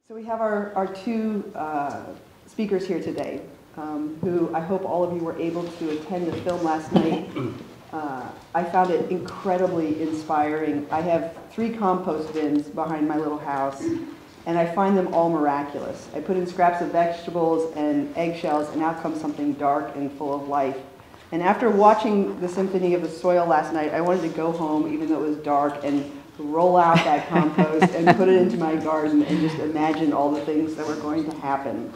So we have our two speakers here today, who I hope all of you were able to attend the film last night. I found it incredibly inspiring. I have 3 compost bins behind my little house, and I find them all miraculous. I put in scraps of vegetables and eggshells, and out comes something dark and full of life. And after watching the Symphony of the Soil last night, I wanted to go home, even though it was dark, and roll out that compost and put it into my garden and just imagine all the things that were going to happen.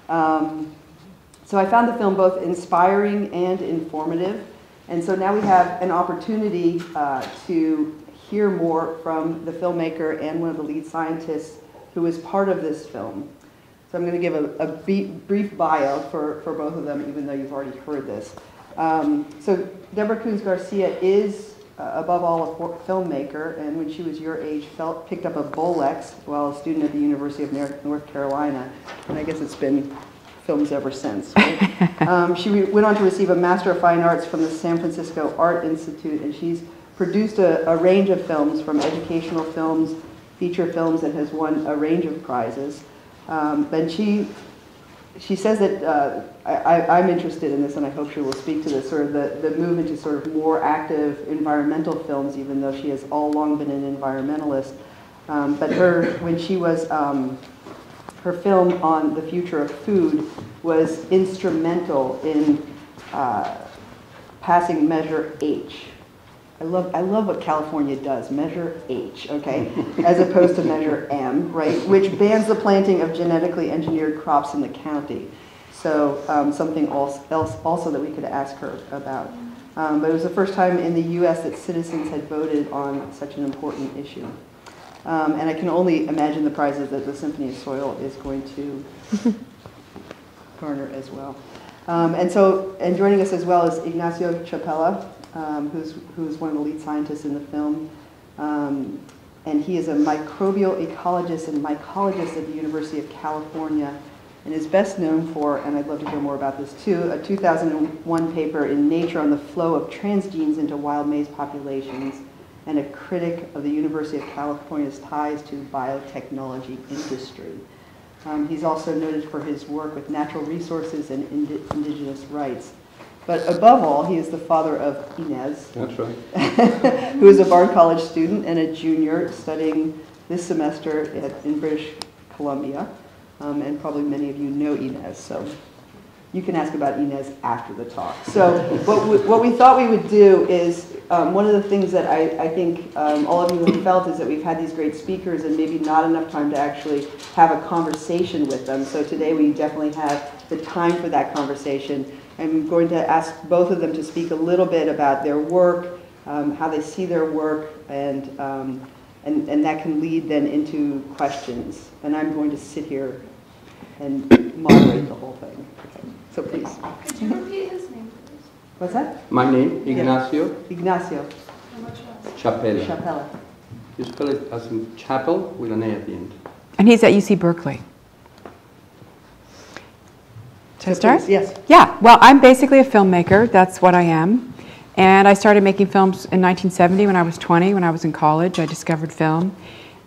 So I found the film both inspiring and informative. And so now we have an opportunity to hear more from the filmmaker and one of the lead scientists who is part of this film. So I'm going to give a brief bio for both of them, even though you've already heard this. So Deborah Koons Garcia is, above all, a filmmaker, and when she was your age, picked up a Bolex while a student at the University of North Carolina, and I guess it's been films ever since. Right? She went on to receive a Master of Fine Arts from the San Francisco Art Institute, and she's produced a range of films, from educational films, feature films, and has won a range of prizes. And she says that, I'm interested in this, and I hope she will speak to this, sort of the move into sort of more active environmental films, even though she has all along been an environmentalist. But when she was, her film on the future of food was instrumental in passing Measure H. I love what California does, Measure H, okay, as opposed to Measure M, right, which bans the planting of genetically engineered crops in the county. So something else also that we could ask her about. But it was the first time in the U.S. that citizens had voted on such an important issue. And I can only imagine the prizes that the Symphony of Soil is going to garner as well. And joining us as well is Ignacio Chapela, who's one of the lead scientists in the film. And he is a microbial ecologist and mycologist at the University of California, and is best known for, and I'd love to hear more about this too, a 2001 paper in Nature on the flow of transgenes into wild maize populations, and a critic of the University of California's ties to biotechnology industry. He's also noted for his work with natural resources and indigenous rights. But above all, he is the father of Inez. That's right. Who is a Bard College student and a junior studying this semester in British Columbia. And probably many of you know Inez, so you can ask about Inez after the talk. So what we thought we would do is, one of the things that I think all of you have felt is that we've had these great speakers and maybe not enough time to actually have a conversation with them. So today we definitely have the time for that conversation. I'm going to ask both of them to speak a little bit about their work, how they see their work, and that can lead then into questions. And I'm going to sit here and moderate the whole thing. Okay. So please. Could you repeat his name, please? What's that? My name, Ignacio. Yes. Ignacio. How much was? Chapela. Chapela. You spell it as in chapel with an A at the end. And he's at UC Berkeley. Should I start? Please, yes. Yeah, well, I'm basically a filmmaker. That's what I am. And I started making films in 1970 when I was 20. When I was in college, I discovered film.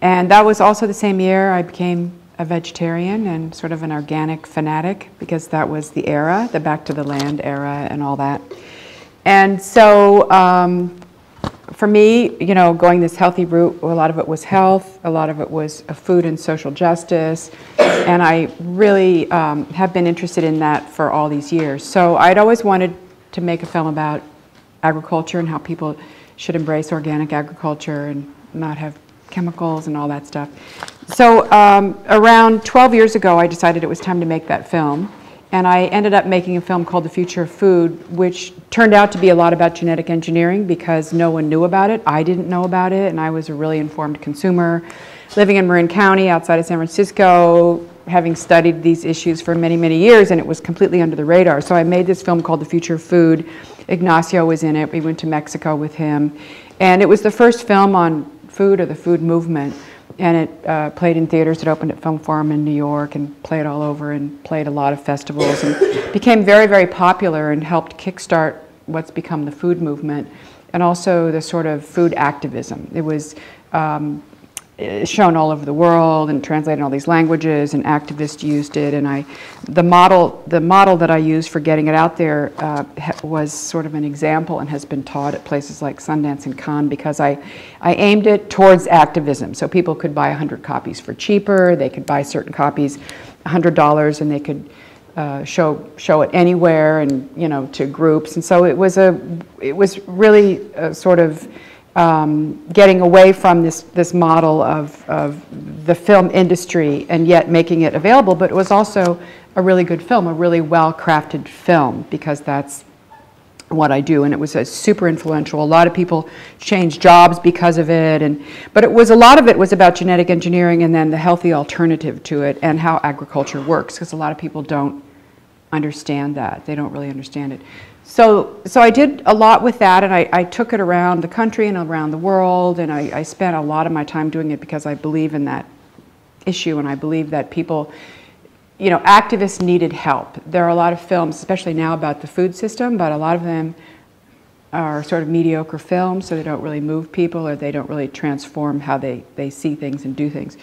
And that was also the same year I became a vegetarian and sort of an organic fanatic, because that was the era, the Back to the Land era and all that. And so for me, you know, going this healthy route, a lot of it was health, a lot of it was food and social justice, and I really have been interested in that for all these years. So I'd always wanted to make a film about agriculture and how people should embrace organic agriculture and not have chemicals and all that stuff. So around 12 years ago, I decided it was time to make that film. And I ended up making a film called The Future of Food, which turned out to be a lot about genetic engineering because no one knew about it. I didn't know about it, and I was a really informed consumer, living in Marin County outside of San Francisco, having studied these issues for many, many years, and it was completely under the radar. So I made this film called The Future of Food. Ignacio was in it. We went to Mexico with him. And it was the first film on food or the food movement. And it played in theaters. It opened at Film Forum in New York and played all over and played a lot of festivals and became very, very popular and helped kickstart what's become the food movement and also the sort of food activism. It was shown all over the world and translated in all these languages, and activists used it. And the model that I used for getting it out there was sort of an example and has been taught at places like Sundance and Cannes, because I aimed it towards activism. So people could buy 100 copies for cheaper. They could buy certain copies $100, and they could show it anywhere, and to groups. And so it was really sort of getting away from this model of the film industry and yet making it available. But it was also a really good film, a really well-crafted film, because that's what I do. And it was super influential. A lot of people changed jobs because of it. But a lot of it was about genetic engineering and then the healthy alternative to it and how agriculture works, because a lot of people don't understand that. They don't really understand it. So I did a lot with that, and I took it around the country and around the world, and I spent a lot of my time doing it because I believe in that issue, and I believe that people, activists needed help. There are a lot of films, especially now, about the food system, but a lot of them are sort of mediocre films, so they don't really move people, or they don't really transform how they see things and do things.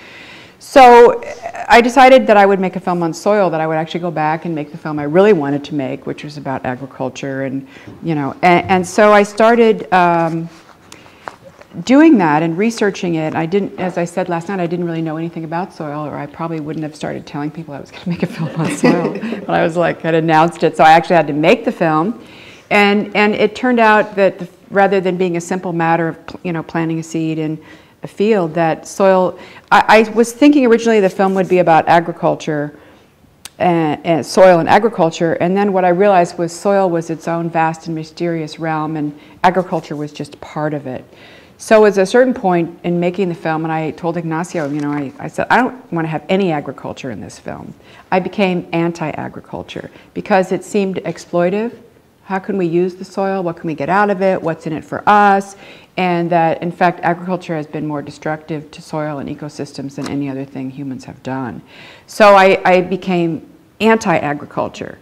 So I decided that I would make a film on soil, that I would actually go back and make the film I really wanted to make, which was about agriculture, and so I started doing that and researching it. As I said last night, I didn't really know anything about soil, or I probably wouldn't have started telling people I was going to make a film on soil when I was had announced it. So I actually had to make the film, and it turned out that rather than being a simple matter of planting a seed in a field, that soil, I was thinking originally the film would be about agriculture and soil and agriculture, and then what I realized was soil was its own vast and mysterious realm, and agriculture was just part of it. So at a certain point in making the film, and I told Ignacio, I said, I don't want to have any agriculture in this film. I became anti-agriculture because it seemed exploitive. How can we use the soil? What can we get out of it? What's in it for us? And that, in fact, agriculture has been more destructive to soil and ecosystems than any other thing humans have done. So I became anti-agriculture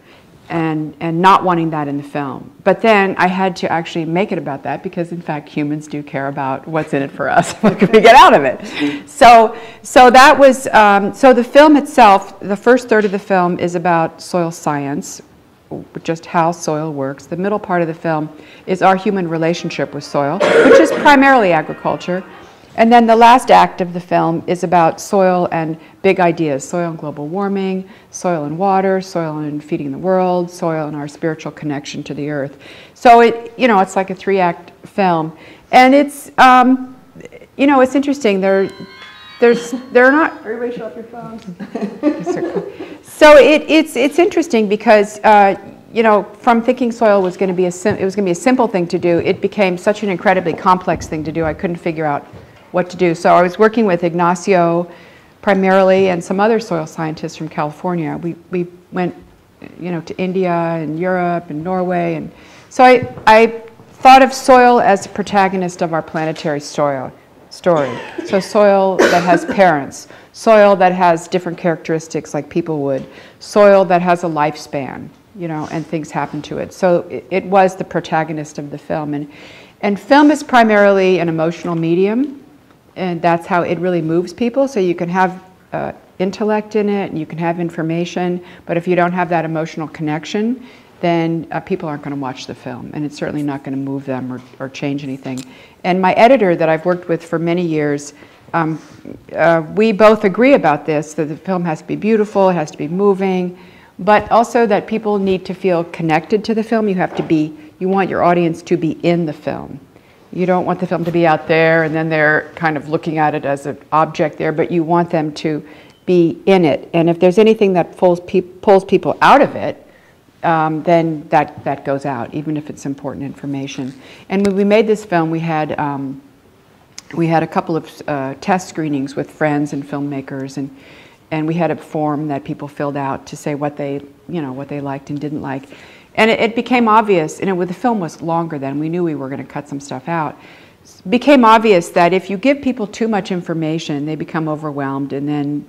and not wanting that in the film. But then I had to actually make it about that, because, in fact, humans do care about what's in it for us. What can we get out of it? So that was, so the film itself, the first third of the film is about soil science, just how soil works. The middle part of the film is our human relationship with soil, which is primarily agriculture. And then the last act of the film is about soil and big ideas: soil and global warming, soil and water, soil and feeding the world, soil and our spiritual connection to the earth. So it's like a 3-act film. And it's, it's interesting. They're not. Everybody shut off your phones. So it's interesting because from thinking soil was going to be a simple thing to do, it became such an incredibly complex thing to do. I couldn't figure out what to do. So I was working with Ignacio primarily and some other soil scientists from California. We went to India and Europe and Norway, and so I thought of soil as the protagonist of our planetary story. So soil that has parents, soil that has different characteristics like people would, soil that has a lifespan, and things happen to it. So it was the protagonist of the film. And film is primarily an emotional medium, and that's how it really moves people. So you can have intellect in it, and you can have information, but if you don't have that emotional connection, then people aren't going to watch the film, and it's certainly not going to move them or change anything. And my editor that I've worked with for many years, we both agree about this, that the film has to be beautiful, it has to be moving, but also that people need to feel connected to the film. You want your audience to be in the film. You don't want the film to be out there and then they're kind of looking at it as an object there, but you want them to be in it. And if there's anything that pulls people out of it, then that goes out, even if it's important information. And when we made this film, we had a couple of test screenings with friends and filmmakers, and we had a form that people filled out to say what they liked and didn't like. And it became obvious, and the film was longer then, we knew we were going to cut some stuff out. It became obvious that if you give people too much information, they become overwhelmed, and then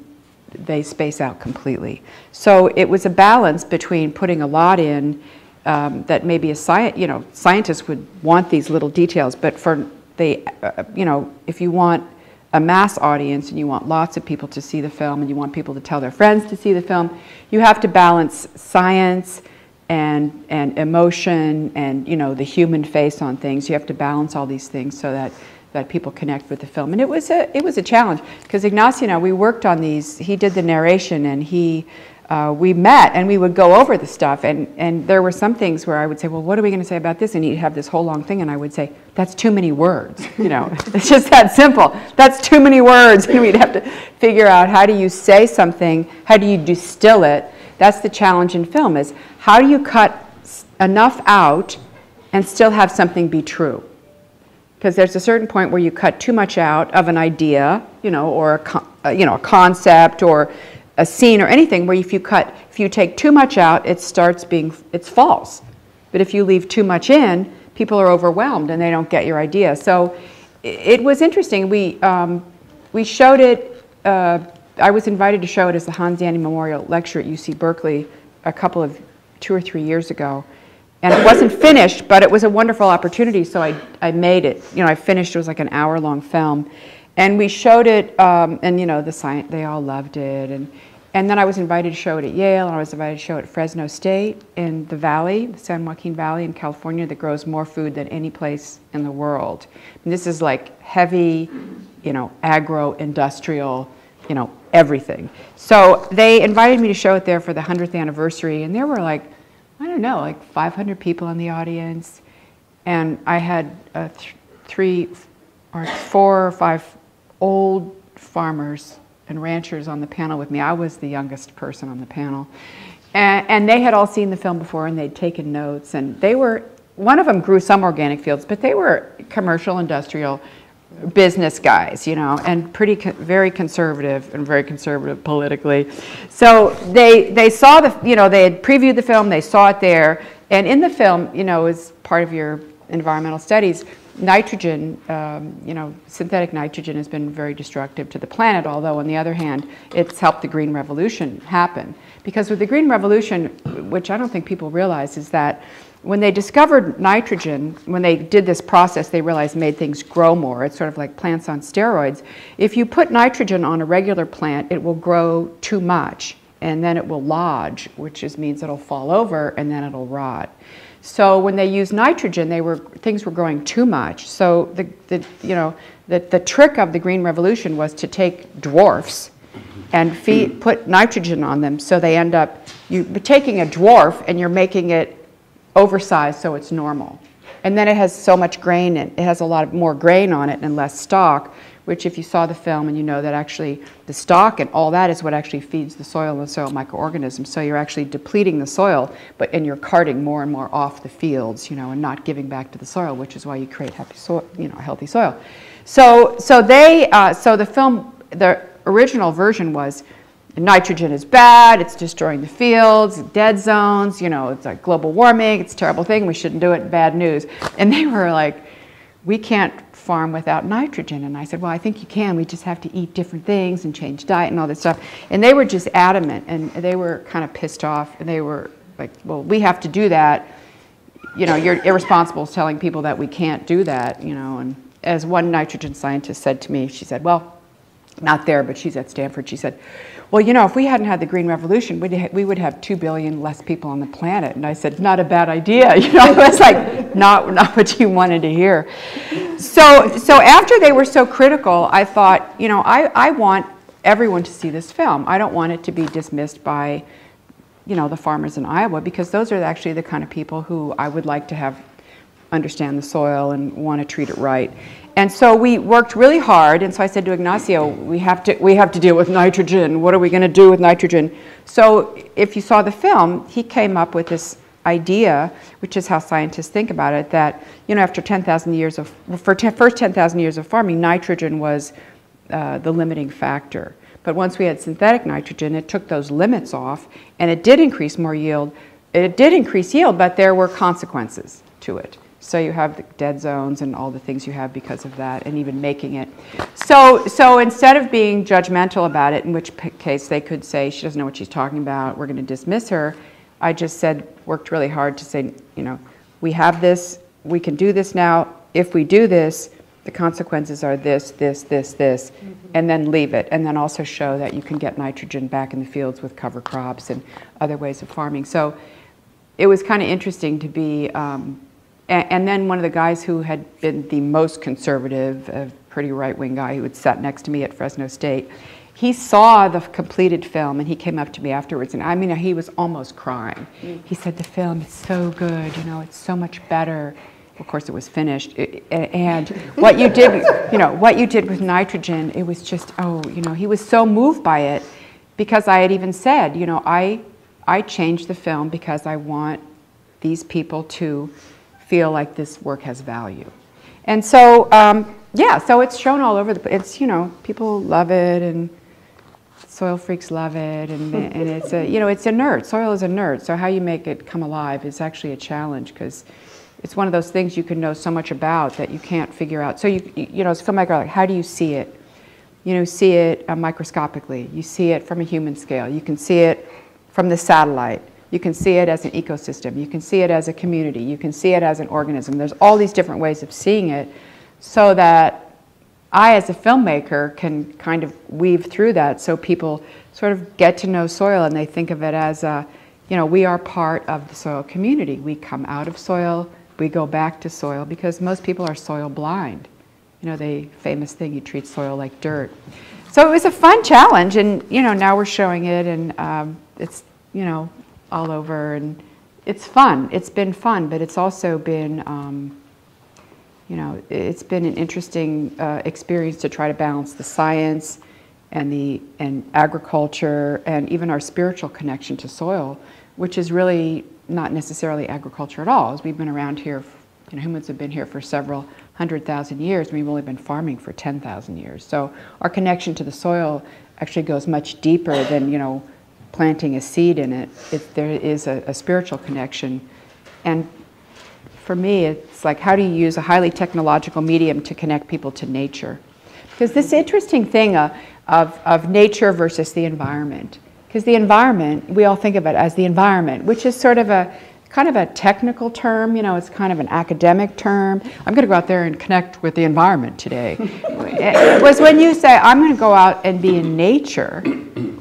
they space out completely. So it was a balance between putting a lot in that maybe scientists would want these little details, but if you want a mass audience and you want lots of people to see the film and you want people to tell their friends to see the film, you have to balance science and emotion and, you know, the human face on things. You have to balance all these things so that people connect with the film. And it was a challenge because Ignacio and I, we worked on these. He did the narration and we met and we would go over the stuff and there were some things where I would say, well, what are we going to say about this? And he'd have this whole long thing and I would say, that's too many words, you know. It's just that simple. That's too many words. And we'd have to figure out, how do you say something? How do you distill it? That's the challenge in film, is how do you cut enough out and still have something be true? Because there's a certain point where you cut too much out of an idea, you know, or a concept or a scene or anything, where if you take too much out, it's false. But if you leave too much in, people are overwhelmed and they don't get your idea. So it was interesting. We showed it, I was invited to show it as the Hans Zanny Memorial Lecture at UC Berkeley a couple of 2 or 3 years ago. And it wasn't finished, but it was a wonderful opportunity, so I made it. You know, I finished, it was like an hour-long film. And we showed it, and you know, they all loved it. And then I was invited to show it at Yale, and I was invited to show it at Fresno State in the valley, the San Joaquin Valley in California, that grows more food than any place in the world. And this is like heavy, you know, agro-industrial, you know, everything. So they invited me to show it there for the 100th anniversary, and there were like, I don't know, like 500 people in the audience. And I had 4 or 5 old farmers and ranchers on the panel with me. I was the youngest person on the panel. And they had all seen the film before and they'd taken notes. And they were, one of them grew some organic fields, but they were commercial, industrial, business guys, you know, and very conservative and very conservative politically. So they saw you know, they had previewed the film, they saw it there, and in the film, you know, as part of your environmental studies, nitrogen, you know, synthetic nitrogen has been very destructive to the planet, although on the other hand, it's helped the Green Revolution happen. Because with the Green Revolution, which I don't think people realize, is that when they discovered nitrogen, when they did this process, they realized it made things grow more. It's sort of like plants on steroids. If you put nitrogen on a regular plant, it will grow too much, and then it will lodge, which means it'll fall over, and then it'll rot. So when they used nitrogen, things were growing too much. So the trick of the Green Revolution was to take dwarfs and put nitrogen on them, so they end up, you're taking a dwarf and you're making it oversized so it's normal. And then it has so much grain, it has a lot more grain on it and less stalk, which if you saw the film and you know that actually the stalk and all that is what actually feeds the soil and the soil microorganisms. So you're actually depleting the soil, and you're carting more and more off the fields, you know, and not giving back to the soil, which is why you create healthy soil. So the film, the original version was, nitrogen is bad, it's destroying the fields, dead zones, you know, it's like global warming, it's a terrible thing, we shouldn't do it, bad news. And they were like, we can't farm without nitrogen. And I said, well, I think you can, we just have to eat different things and change diet and all this stuff. And they were just adamant, and they were kind of pissed off, and they were like, well, we have to do that. You know, you're irresponsible telling people that we can't do that, you know. And as one nitrogen scientist said to me, she said, well, not there, but she's at Stanford, she said, well, you know, if we hadn't had the Green Revolution, we would have 2 billion less people on the planet. And I said, not a bad idea. You know, it was like, not what you wanted to hear. So after they were so critical, I thought, you know, I want everyone to see this film. I don't want it to be dismissed by, you know, the farmers in Iowa, because those are actually the kind of people who I would like to have understand the soil and want to treat it right. And so we worked really hard, and so I said to Ignacio, we have to deal with nitrogen. What are we going to do with nitrogen? So if you saw the film, he came up with this idea, which is how scientists think about it, that, you know, after 10,000 years of, first 10,000 years of farming, nitrogen was the limiting factor. But once we had synthetic nitrogen, it took those limits off, and it did increase more yield. It did increase yield, but there were consequences to it. So you have the dead zones and all the things you have because of that, and even making it. So instead of being judgmental about it, in which case they could say, she doesn't know what she's talking about, we're going to dismiss her, I just worked really hard to say, you know, we have this, we can do this now. If we do this, the consequences are this, this, this, this, and then leave it. And then also show that you can get nitrogen back in the fields with cover crops and other ways of farming. So it was kind of interesting to be, and then one of the guys who had been the most conservative, a pretty right-wing guy who had sat next to me at Fresno State, he saw the completed film and he came up to me afterwards, and I mean, he was almost crying. He said, the film is so good, you know, it's so much better. Of course, it was finished, and what you did, you know, what you did with nitrogen, it was just, oh, you know, he was so moved by it, because I had even said, you know, I changed the film because I want these people to feel like this work has value. And so, yeah, so it's shown all over it's, you know, people love it, and soil freaks love it, and it's a, you know, it's inert. Soil is inert, so how you make it come alive is actually a challenge, because it's one of those things you can know so much about that you can't figure out. So you know, as a filmmaker, like, how do you see it? You know, see it microscopically. You see it from a human scale. You can see it from the satellite. You can see it as an ecosystem. You can see it as a community. You can see it as an organism. There's all these different ways of seeing it, so that I, as a filmmaker, can kind of weave through that, so people sort of get to know soil and they think of it as a, you know, we are part of the soil community. We come out of soil. We go back to soil, because most people are soil blind. You know, the famous thing, you treat soil like dirt. So it was a fun challenge, and, you know, now we're showing it, and it's, you know, all over, and it's fun. It's been fun, but it's also been, you know, it's been an interesting experience to try to balance the science and agriculture, and even our spiritual connection to soil, which is really not necessarily agriculture at all. As we've been around here, you know, humans have been here for several 100,000 years, and we've only been farming for 10,000 years. So our connection to the soil actually goes much deeper than, you know, planting a seed in it. There is a spiritual connection. And for me, it's like, how do you use a highly technological medium to connect people to nature? Because this interesting thing of nature versus the environment. Because the environment, we all think of it as the environment, which is sort of a kind of a technical term, you know, it's kind of an academic term. I'm going to go out there and connect with the environment today. It was when you say, I'm going to go out and be in nature,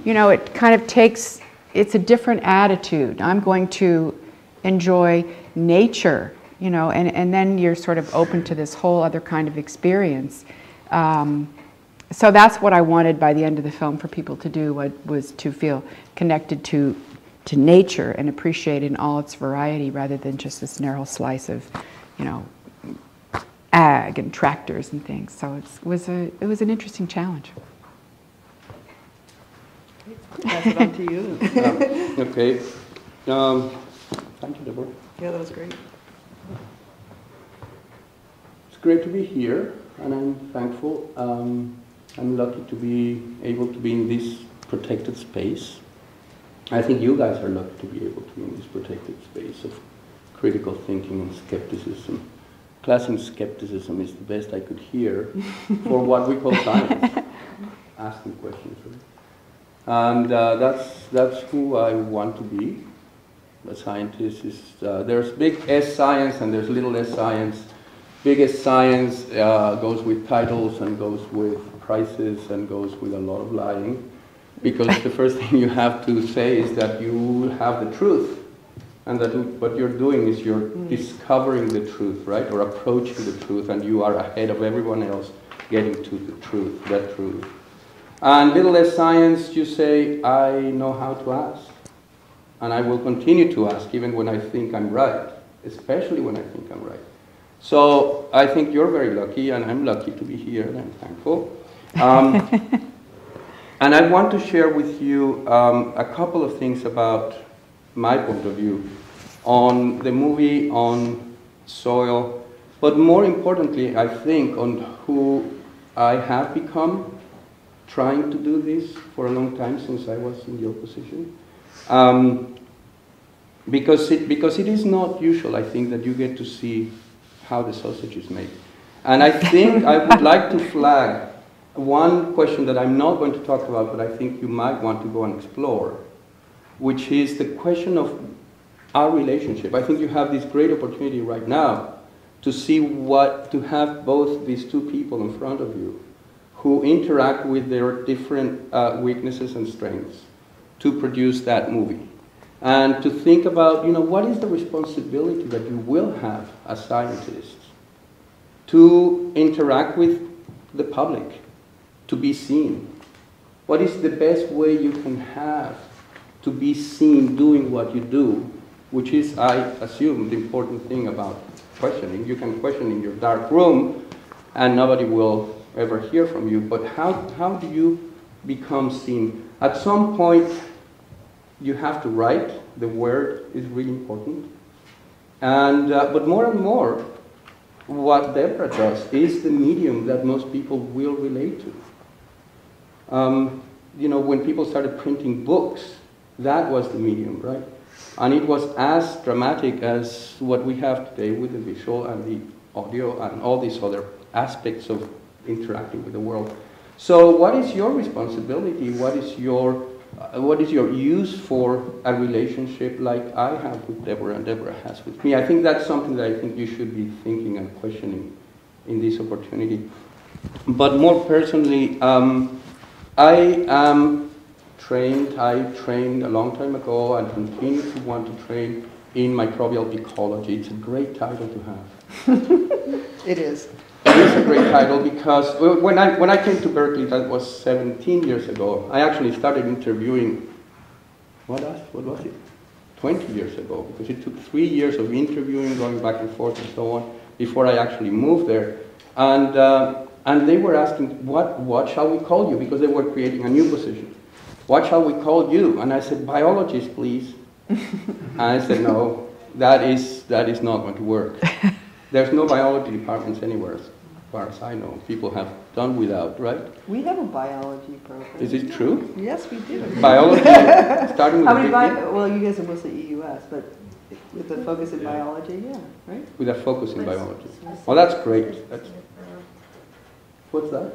you know, it kind of takes, it's a different attitude. I'm going to enjoy nature, you know, and then you're sort of open to this whole other kind of experience. So that's what I wanted by the end of the film for people to do, was to feel connected to nature and appreciate it in all its variety, rather than just this narrow slice of, you know, ag and tractors and things. So it was an interesting challenge. Pass it on to you. Okay. Thank you, Deborah. Yeah, that was great. It's great to be here, and I'm thankful. I'm lucky to be able to be in this protected space. I think you guys are lucky to be able to be in this protected space of critical thinking and skepticism. Classic skepticism is the best I could hear for what we call science. Asking questions, right? And that's who I want to be. A scientist is, there's big S science and there's little s science. Biggest science goes with titles and goes with prices and goes with a lot of lying, because the first thing you have to say is that you have the truth, and that what you're doing is you're discovering the truth, right, or approaching the truth, and you are ahead of everyone else getting to the truth, that truth. And little less science, you say, I know how to ask, and I will continue to ask even when I think I'm right, especially when I think I'm right. So I think you're very lucky, and I'm lucky to be here, and I'm thankful. And I want to share with you a couple of things about my point of view on the movie, on soil, but more importantly, I think, on who I have become trying to do this for a long time, since I was in your position. Because it is not usual, I think, that you get to see how the sausage is made. And I think I would like to flag one question that I'm not going to talk about, but I think you might want to go and explore, which is the question of our relationship. I think you have this great opportunity right now to see to have both these two people in front of you who interact with their different weaknesses and strengths to produce that movie. And to think about, what is the responsibility that you will have as scientists to interact with the public, to be seen. What is the best way you can have to be seen doing what you do, which is, I assume, the important thing about questioning. You can question in your dark room and nobody will ever hear from you, but how do you become seen? At some point, you have to write. The word is really important. And, but more and more, what Deborah does is the medium that most people will relate to. When people started printing books, that was the medium, right? And it was as dramatic as what we have today with the visual and the audio and all these other aspects of interacting with the world. So what is your responsibility? What is your use for a relationship like I have with Deborah and Deborah has with me? I think that's something that I think you should be thinking and questioning in this opportunity. But more personally, I am trained. I trained a long time ago and continue to want to train in microbial ecology. It's a great title to have. It is. It is a great title because when I came to Berkeley, that was 17 years ago, I actually started interviewing, what was it? 20 years ago, because it took 3 years of interviewing, going back and forth and so on, before I actually moved there. And they were asking, what shall we call you? Because they were creating a new position. What shall we call you? And I said, biologist, please. And I said, no, that is not going to work. There's no biology departments anywhere, as far as I know. People have done without, right? We have a biology program. Is it true? Yes, we do. Biology, starting with How many a well, you guys are mostly EUS, but with a focus in biology, yeah, right? with a focus in biology. Well, that's great. What's that?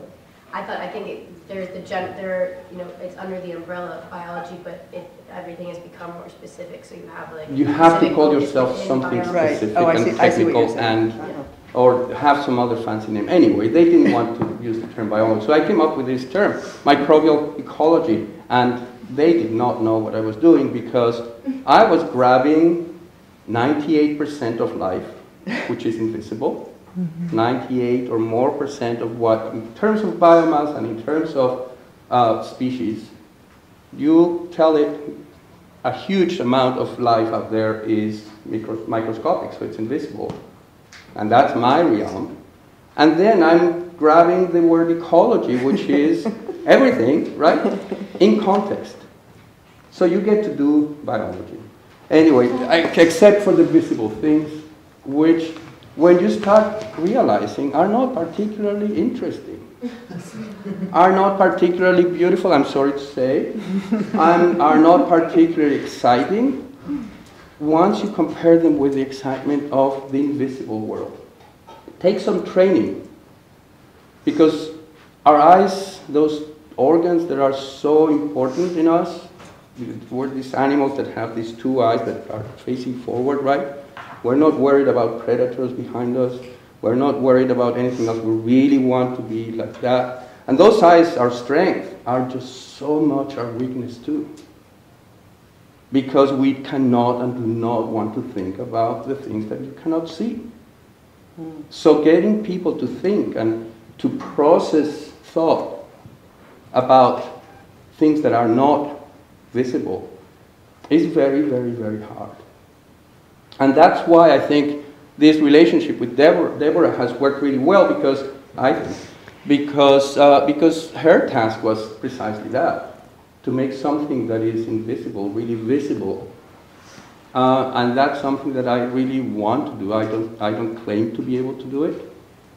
I think there's it's under the umbrella of biology, but everything has become more specific. So you have You have to specific call focus yourself within something biology. specific Right. Oh, and I see what technical you're saying. or have some other fancy name. Anyway, they didn't want to use the term biology, so I came up with this term, microbial ecology, and they did not know what I was doing because I was grabbing 98% of life, which is invisible. 98 or more % of what, in terms of biomass and in terms of species, you tell it a huge amount of life out there is microscopic, so it's invisible. And that's my realm. And then I'm grabbing the word ecology, which is everything, right, in context. So you get to do biology. Anyway, except for the visible things, which when you start realizing are not particularly interesting, are not particularly beautiful, I'm sorry to say, and are not particularly exciting, once you compare them with the excitement of the invisible world. Take some training, because our eyes, those organs that are so important in us, we're these animals that have these two eyes that are facing forward, right? We're not worried about predators behind us. We're not worried about anything else. We really want to be like that. And those eyes, our strength, are just so much our weakness too. Because we cannot and do not want to think about the things that you cannot see. So getting people to think and to process thought about things that are not visible is very, very, very hard. And that's why I think this relationship with Deborah has worked really well, because her task was precisely that, to make something that is invisible really visible. And that's something that I really want to do. I don't claim to be able to do it.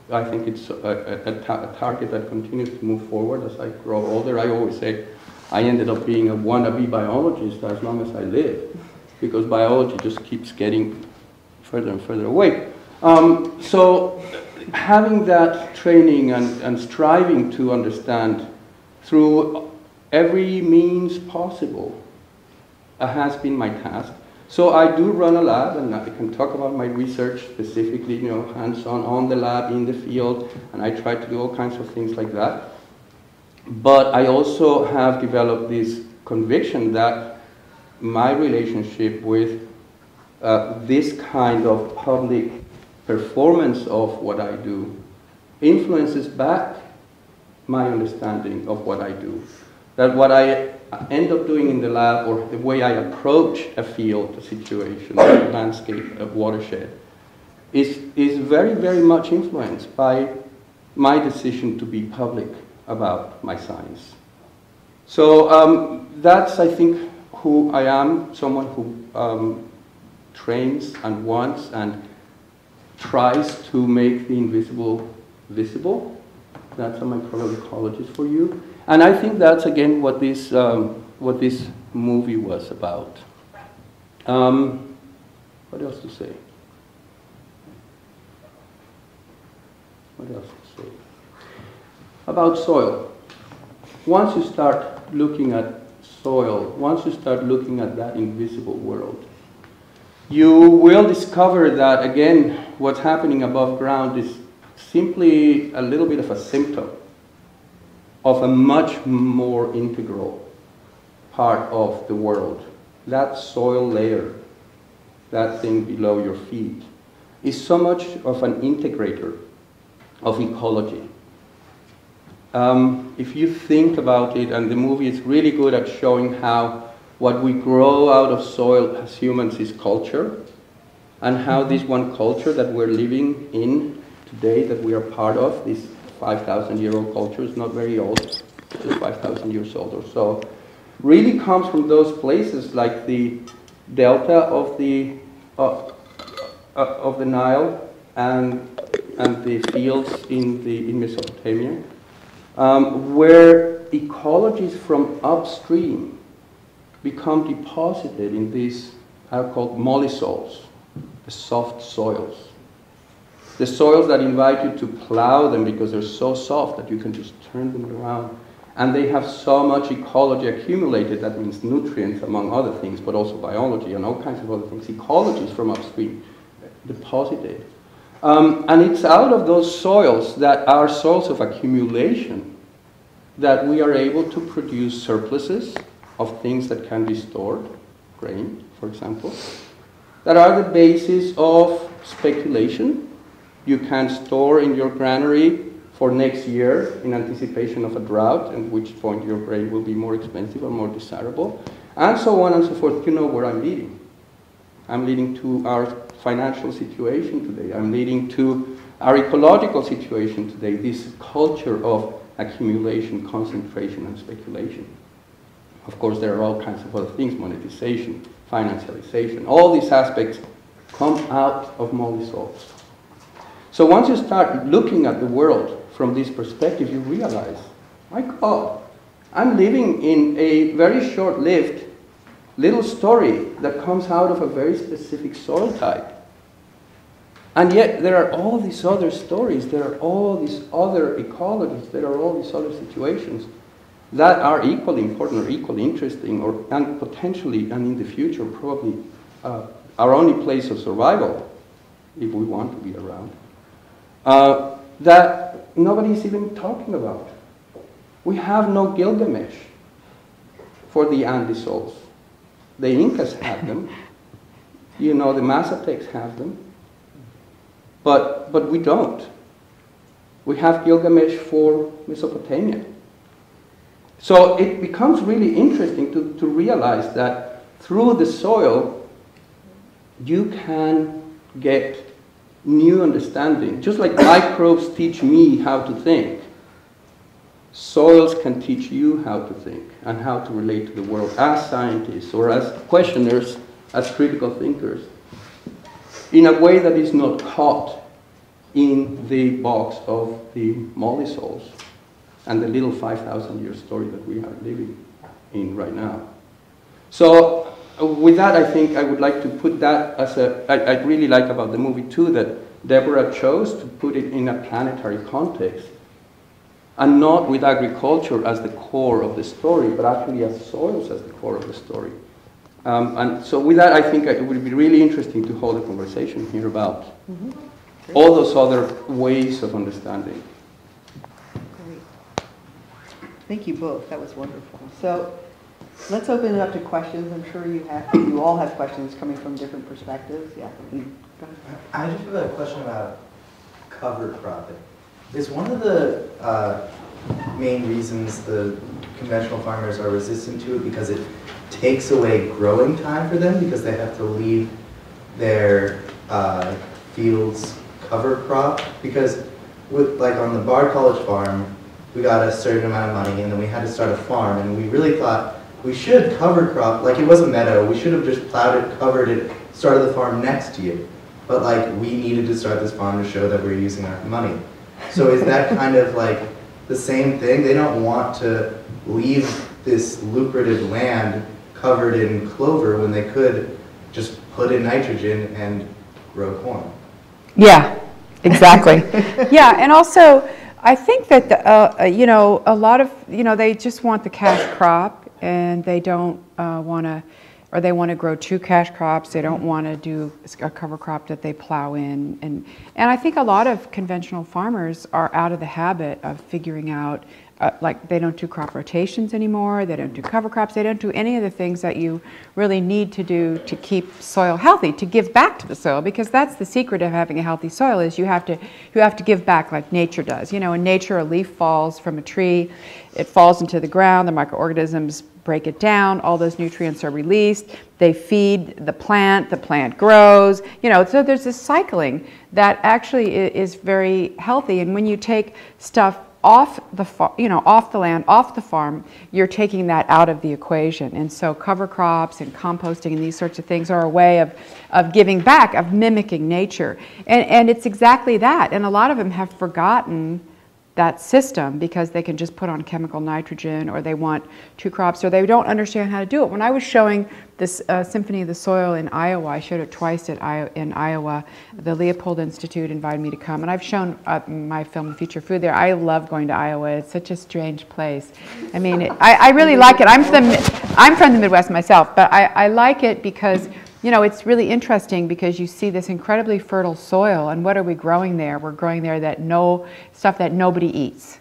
I think it's a target that continues to move forward as I grow older. I always say I ended up being a wannabe biologist as long as I live, because biology just keeps getting further and further away. So having that training and striving to understand through every means possible has been my task. So I do run a lab, and I can talk about my research specifically, you know, hands-on on the lab, in the field, and I try to do all kinds of things like that. But I also have developed this conviction that my relationship with this kind of public performance of what I do influences back my understanding of what I do. That what I end up doing in the lab, or the way I approach a field, a situation, a landscape, a watershed, is very, very much influenced by my decision to be public about my science. So that's, I think, who I am, someone who trains and wants and tries to make the invisible visible. That's a microbial ecologist for you. And I think that's, again, what this movie was about. What else to say? What else to say? About soil. Once you start looking at soil, once you start looking at that invisible world, you will discover that, again, what's happening above ground is simply a little bit of a symptom of a much more integral part of the world. That soil layer, that thing below your feet, is so much of an integrator of ecology. If you think about it, and the movie is really good at showing how what we grow out of soil as humans is culture, and how this one culture that we're living in today, that we are part of, this 5,000-year-old culture, is not very old, just 5,000 years old or so, really comes from those places like the delta of the Nile and the fields in Mesopotamia, where ecologies from upstream become deposited in these called mollisols, the soft soils. The soils that invite you to plow them because they're so soft that you can just turn them around. And they have so much ecology accumulated, that means nutrients among other things, but also biology and all kinds of other things, ecologies from upstream deposited. And it's out of those soils that are soils of accumulation that we are able to produce surpluses of things that can be stored, grain, for example, that are the basis of speculation. You can store in your granary for next year in anticipation of a drought, at which point your grain will be more expensive or more desirable, and so on and so forth. You know where I'm leading. I'm leading to our financial situation today. I'm leading to our ecological situation today, this culture of accumulation, concentration, and speculation. Of course, there are all kinds of other things, monetization, financialization. All these aspects come out of mollisols. So once you start looking at the world from this perspective, you realize, my God, I'm living in a very short-lived little story that comes out of a very specific soil type. And yet there are all these other stories, there are all these other ecologies, there are all these other situations that are equally important or equally interesting, and potentially, and in the future, probably our only place of survival, if we want to be around, that nobody's even talking about. We have no Gilgamesh for the Andisols. The Incas have them. You know, the Mazatecs have them. But we don't. We have Gilgamesh for Mesopotamia. So it becomes really interesting to realize that through the soil, you can get new understanding. Just like microbes teach me how to think, soils can teach you how to think and how to relate to the world as scientists or as questioners, as critical thinkers, in a way that is not caught in the box of the mollisols and the little 5,000-year story that we are living in right now. So with that, I think I would like to put that as I really like about the movie too, that Deborah chose to put it in a planetary context, and not with agriculture as the core of the story, but actually as soils as the core of the story. And so with that, I think it would be really interesting to hold a conversation here about Mhm. all those other ways of understanding. Great. Thank you both. That was wonderful. So let's open it up to questions. I'm sure you all have questions coming from different perspectives. Yeah. Go ahead. I just have a question about cover cropping. Is one of the main reasons the conventional farmers are resistant to it because it takes away growing time for them because they have to leave their fields cover crop? Because with, like on the Bard College farm, we got a certain amount of money and then we had to start a farm and we really thought we should cover crop, like it was a meadow, we should have just plowed it, covered it, started the farm next year. But like we needed to start this farm to show that we're using our money. So is that kind of like the same thing? They don't want to leave this lucrative land covered in clover when they could just put in nitrogen and grow corn. Yeah, exactly. Yeah, and also I think that you know, a lot of, you know, they just want the cash crop and they don't want to, or they want to grow 2 cash crops. They don't want to do a cover crop that they plow in. And I think a lot of conventional farmers are out of the habit of figuring out, like they don't do crop rotations anymore, they don't do cover crops, they don't do any of the things that you really need to do to keep soil healthy, to give back to the soil, because that's the secret of having a healthy soil is you have to give back like nature does. You know, in nature a leaf falls from a tree, it falls into the ground, the microorganisms break it down, all those nutrients are released, they feed the plant grows, you know, so there's this cycling that actually is very healthy. And when you take stuff off the off the land, off the farm, you're taking that out of the equation. And so cover crops and composting and these sorts of things are a way of giving back, of mimicking nature. And it's exactly that. And a lot of them have forgotten that system because they can just put on chemical nitrogen, or they want 2 crops, or they don't understand how to do it. When I was showing this Symphony of the Soil in Iowa, I showed it twice in Iowa. The Leopold Institute invited me to come, and I've shown my film Future Food there. I love going to Iowa. It's such a strange place. I mean, I really like it. I'm from the Midwest myself, but I like it because, you know, it's really interesting because you see this incredibly fertile soil, and what are we growing there? We're growing there stuff that nobody eats.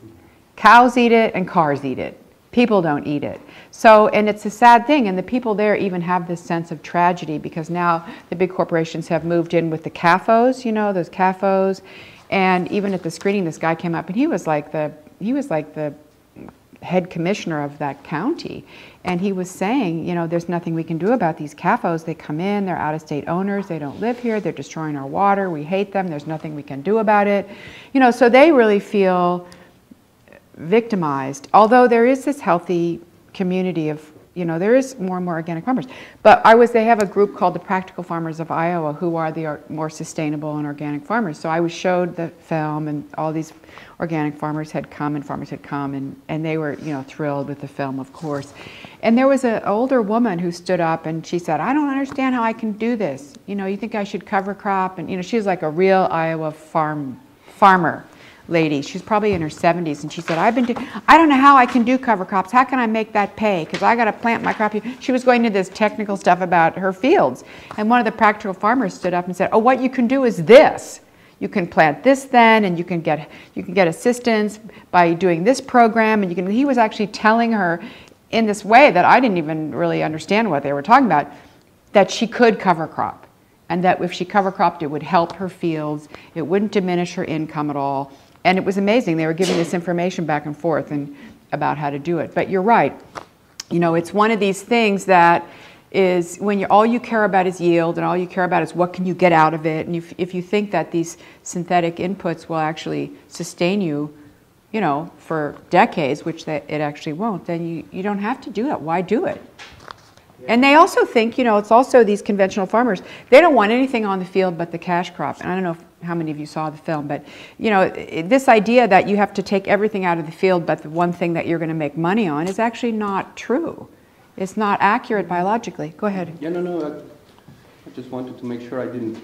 Cows eat it and cars eat it. People don't eat it. So, and it's a sad thing, and the people there even have this sense of tragedy because now the big corporations have moved in with the CAFOs, you know, those CAFOs, and even at the screening this guy came up and he was like the head commissioner of that county, and he was saying, you know, there's nothing we can do about these CAFOs. They come in, they're out-of-state owners, they don't live here, they're destroying our water, we hate them, there's nothing we can do about it. You know, so they really feel victimized, although there is this healthy community of, you know, there is more and more organic farmers. But they have a group called the Practical Farmers of Iowa who are the more sustainable and organic farmers. So I showed the film and all these organic farmers had come and they were, you know, thrilled with the film, of course. And there was an older woman who stood up and she said, I don't understand how I can do this. You know, you think I should cover crop? And, you know, she was like a real Iowa farmer lady. She's probably in her 70s, and she said, I don't know how I can do cover crops. How can I make that pay? Because I got to plant my crop. She was going into this technical stuff about her fields. And one of the practical farmers stood up and said, oh, what you can do is this. You can plant this then, and you can get assistance by doing this program. And he was actually telling her in this way that I didn't even really understand what they were talking about, that she could cover crop. And that if she cover cropped, it would help her fields. It wouldn't diminish her income at all. And it was amazing. They were giving this information back and forth and about how to do it. But you're right. You know, it's one of these things that is when all you care about is yield and all you care about is what can you get out of it. And if you think that these synthetic inputs will actually sustain you, you know, for decades, which it actually won't, then you don't have to do that. Why do it? And they also think, you know, it's also these conventional farmers, they don't want anything on the field but the cash crop. And I don't know how many of you saw the film, but, you know, this idea that you have to take everything out of the field but the one thing that you're going to make money on is actually not true. It's not accurate biologically. Go ahead. Yeah, no, I just wanted to make sure I didn't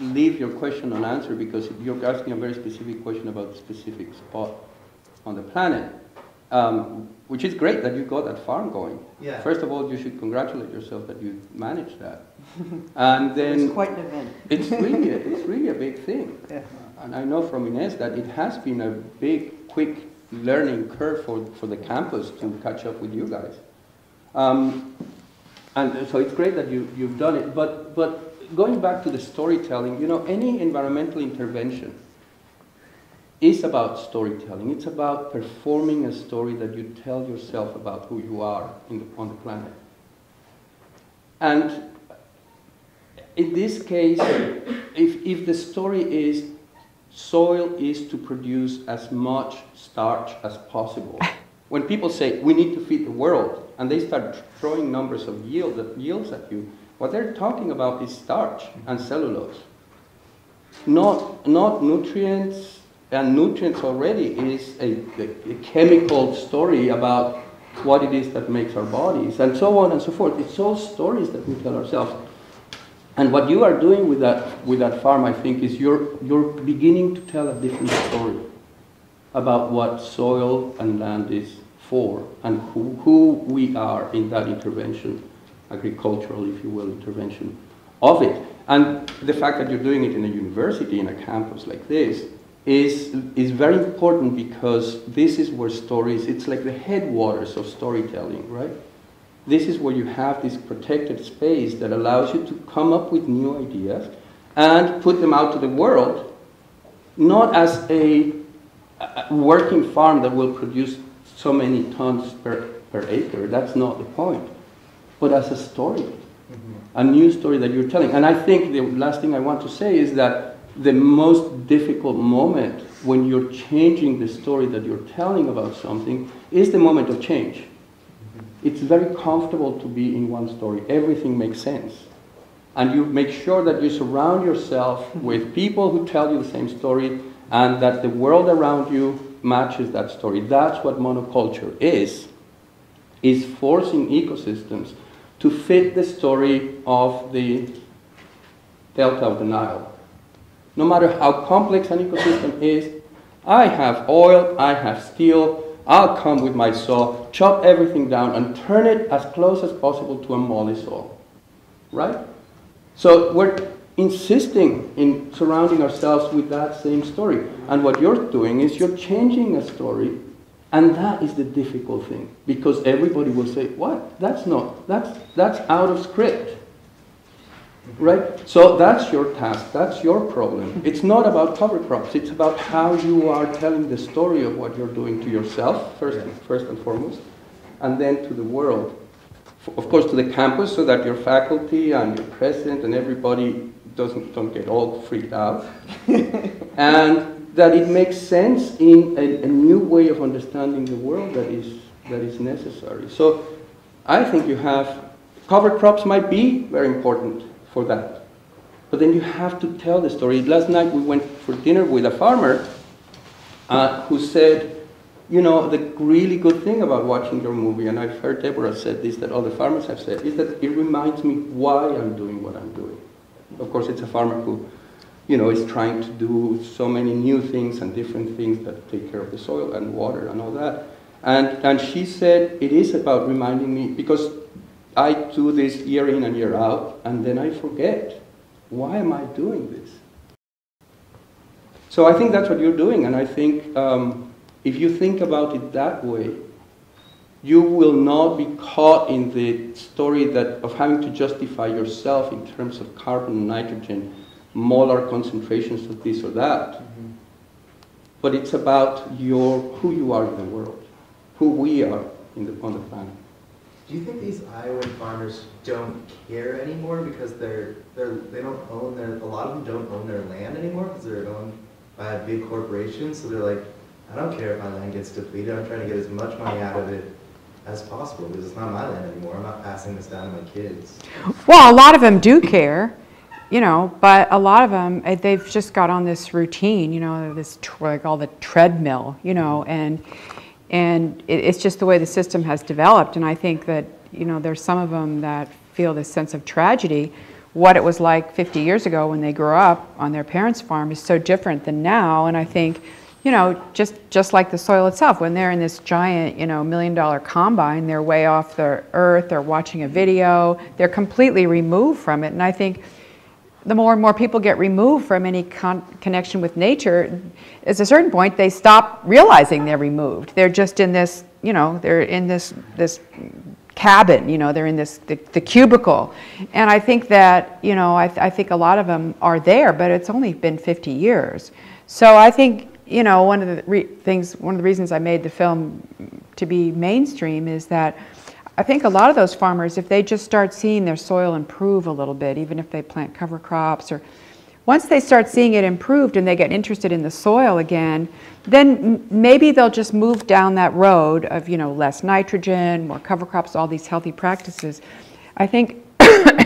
leave your question unanswered because you're asking a very specific question about a specific spot on the planet. which is great that you got that farm going. Yeah. First of all, you should congratulate yourself that you managed that. And then It's quite an event. it's really a big thing. Yeah. And I know from Inés that it has been a big, quick learning curve for the campus to catch up with you guys. And so it's great that you've done it. But going back to the storytelling, you know, any environmental intervention is about storytelling. It's about performing a story that you tell yourself about who you are on the planet. And in this case, if the story is soil is to produce as much starch as possible, when people say we need to feed the world and they start throwing numbers of yields at you, what they're talking about is starch and cellulose, not nutrients. And nutrients already is a chemical story about what it is that makes our bodies, and so on and so forth. It's all stories that we tell ourselves. And what you are doing with that farm, I think, is you're beginning to tell a different story about what soil and land is for, and who we are in that intervention, agricultural, if you will, intervention of it. And the fact that you're doing it in a university, in a campus like this, is very important, because this is where stories, it's like the headwaters of storytelling, right? This is where you have this protected space that allows you to come up with new ideas and put them out to the world, not as a working farm that will produce so many tons per acre. That's not the point. But as a story, a new story that you're telling. And I think the last thing I want to say is that the most difficult moment when you're changing the story that you're telling about something is the moment of change. It's very comfortable to be in one story. Everything makes sense. And you make sure that you surround yourself with people who tell you the same story, and that the world around you matches that story. That's what monoculture is forcing ecosystems to fit the story of the delta of the Nile. No matter how complex an ecosystem is, I have oil, I have steel, I'll come with my saw, chop everything down and turn it as close as possible to a molly saw, right? So we're insisting in surrounding ourselves with that same story. And what you're doing is you're changing a story, and that is the difficult thing, because everybody will say, what? That's out of script. Right? So that's your task, that's your problem. It's not about cover crops, it's about how you are telling the story of what you're doing to yourself, first and foremost, and then to the world. Of course, to the campus, so that your faculty and your president and everybody don't get all freaked out. And that it makes sense in a new way of understanding the world that is necessary. So I think you have, cover crops might be very important for that. But then you have to tell the story. Last night we went for dinner with a farmer who said, you know, the really good thing about watching your movie, and I've heard Deborah said this, that all the farmers have said, is that it reminds me why I'm doing what I'm doing. Of course, it's a farmer who, you know, is trying to do so many new things and different things that take care of the soil and water and all that. And she said, it is about reminding me, because I do this year in and year out, and then I forget. Why am I doing this? So I think that's what you're doing, and I think if you think about it that way, you will not be caught in the story of having to justify yourself in terms of carbon and nitrogen, molar concentrations of this or that. Mm-hmm. But it's about who you are in the world, who we are on the planet. Do you think these Iowa farmers don't care anymore because they don't own a lot of them don't own their land anymore because they're owned by a big corporation? So they're like, I don't care if my land gets depleted. I'm trying to get as much money out of it as possible because it's not my land anymore. I'm not passing this down to my kids. Well, a lot of them do care, you know, but a lot of them, they've just got on this routine, you know, this like all the treadmill, you know, and it's just the way the system has developed. And I think that, you know, there's some of them that feel this sense of tragedy. What it was like 50 years ago when they grew up on their parents' farm is so different than now. And I think you know, just like the soil itself, when they're in this giant, you know, $1 million combine, they're way off the earth, they're watching a video, they're completely removed from it. And I think the more and more people get removed from any connection with nature, at a certain point they stop realizing they're removed. They're just in this, you know, they're in this cabin, you know, they're in this the cubicle. And I think that, you know, I think a lot of them are there, but it's only been 50 years. So I think, you know, one of the reasons I made the film to be mainstream is that I think a lot of those farmers, if they just start seeing their soil improve a little bit, even if they plant cover crops, or once they start seeing it improved and they get interested in the soil again, then maybe they'll just move down that road of, you know, less nitrogen, more cover crops, all these healthy practices. I think,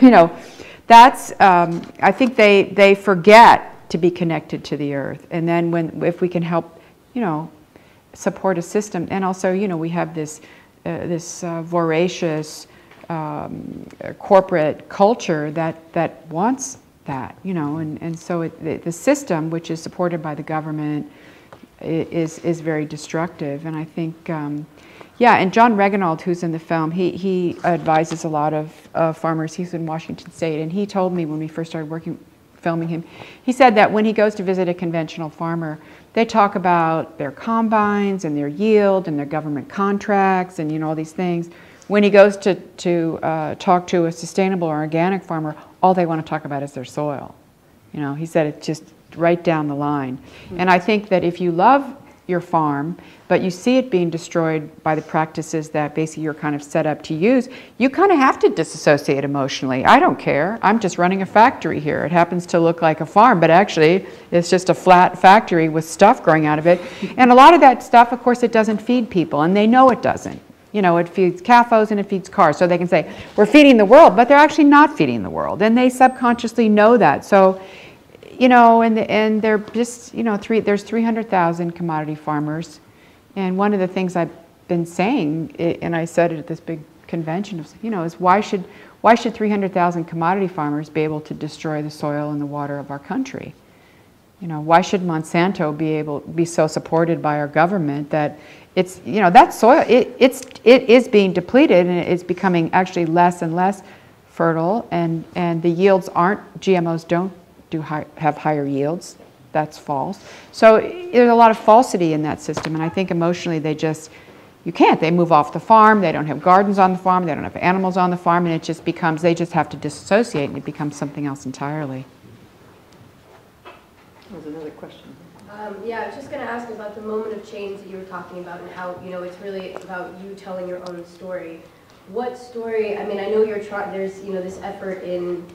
you know, that's, I think they forget to be connected to the earth. And then if we can help, you know, support a system, and also, you know, we have this voracious corporate culture that wants that, you know, and so the system, which is supported by the government, is very destructive. And I think, yeah, and John Reginald, who's in the film, he advises a lot of farmers. He's in Washington State, and he told me when we first started filming him, he said that when he goes to visit a conventional farmer, they talk about their combines and their yield and their government contracts and, you know, all these things. When he goes to talk to a sustainable or organic farmer, all they want to talk about is their soil. You know, he said it's just right down the line. And I think that if you love your farm, but you see it being destroyed by the practices that basically you're kind of set up to use, you kind of have to disassociate emotionally. I don't care. I'm just running a factory here. It happens to look like a farm, but actually it's just a flat factory with stuff growing out of it. And a lot of that stuff, of course, it doesn't feed people, and they know it doesn't. You know, it feeds CAFOs and it feeds cars. So they can say, we're feeding the world, but they're actually not feeding the world. And they subconsciously know that. So, you know, and they're just, you know, there's 300,000 commodity farmers. And one of the things I've been saying, and I said it at this big convention, you know, is why should 300,000 commodity farmers be able to destroy the soil and the water of our country? You know, why should Monsanto be so supported by our government that it's, you know, that soil, it is being depleted, and it's becoming actually less and less fertile, and the yields GMOs don't have higher yields. That's false. So there's a lot of falsity in that system, and I think emotionally you can't. They move off the farm, they don't have gardens on the farm, they don't have animals on the farm, and it just becomes, they just have to disassociate, and it becomes something else entirely. That was another question. Yeah, I was just going to ask about the moment of change that you were talking about, and how, you know, it's really about you telling your own story. What story, I mean, I know there's, you know, this effort in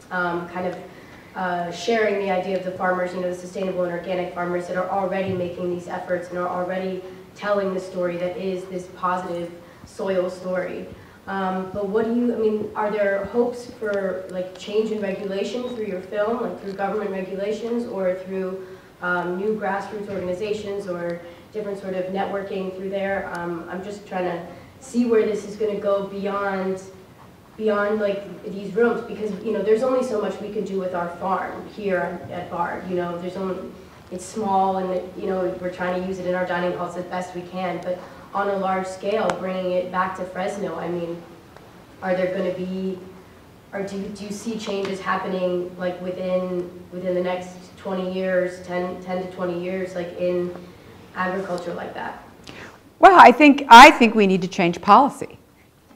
kind of sharing the idea of the farmers, you know, the sustainable and organic farmers that are already making these efforts and are already telling the story that is this positive soil story. But what do you, I mean, are there hopes for like change in regulation through your film, like through government regulations, or through new grassroots organizations, or different sort of networking through there? I'm just trying to see where this is going to go beyond like these rooms, because, you know, there's only so much we can do with our farm here at Bard. You know, it's small, and you know, we're trying to use it in our dining halls as best we can, but on a large scale, bringing it back to Fresno, I mean, are there going to be, or do you see changes happening like within the next 20 years, 10 to 20 years, like in agriculture like that? Well, I think we need to change policy.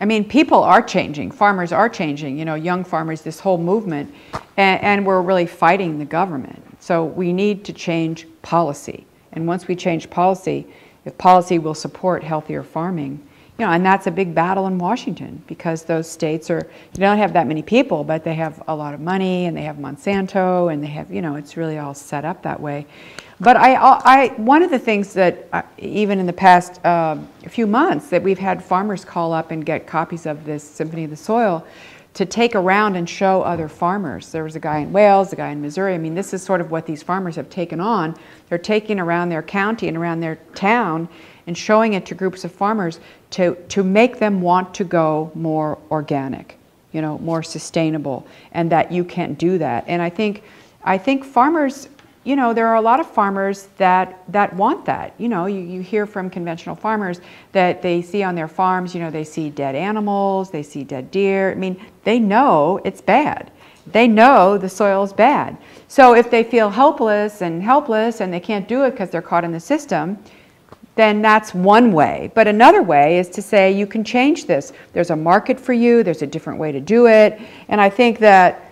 I mean, people are changing, farmers are changing, you know, young farmers, this whole movement, and we're really fighting the government. So we need to change policy. And once we change policy, if policy will support healthier farming, you know, and that's a big battle in Washington, because those states they don't have that many people, but they have a lot of money, and they have Monsanto, and they have, you know, it's really all set up that way. But one of the things that even in the past few months that we've had farmers call up and get copies of this Symphony of the Soil to take around and show other farmers. There was a guy in Wales, a guy in Missouri. I mean, this is sort of what these farmers have taken on. They're taking around their county and around their town and showing it to groups of farmers to make them want to go more organic, you know, more sustainable, and that you can't do that. And I think farmers you know, there are a lot of farmers that want that. You know, you hear from conventional farmers that they see on their farms, you know, they see dead animals, they see dead deer. I mean, they know it's bad. They know the soil's bad. So if they feel helpless and they can't do it because they're caught in the system, then that's one way. But another way is to say, you can change this. There's a market for you, there's a different way to do it. And I think that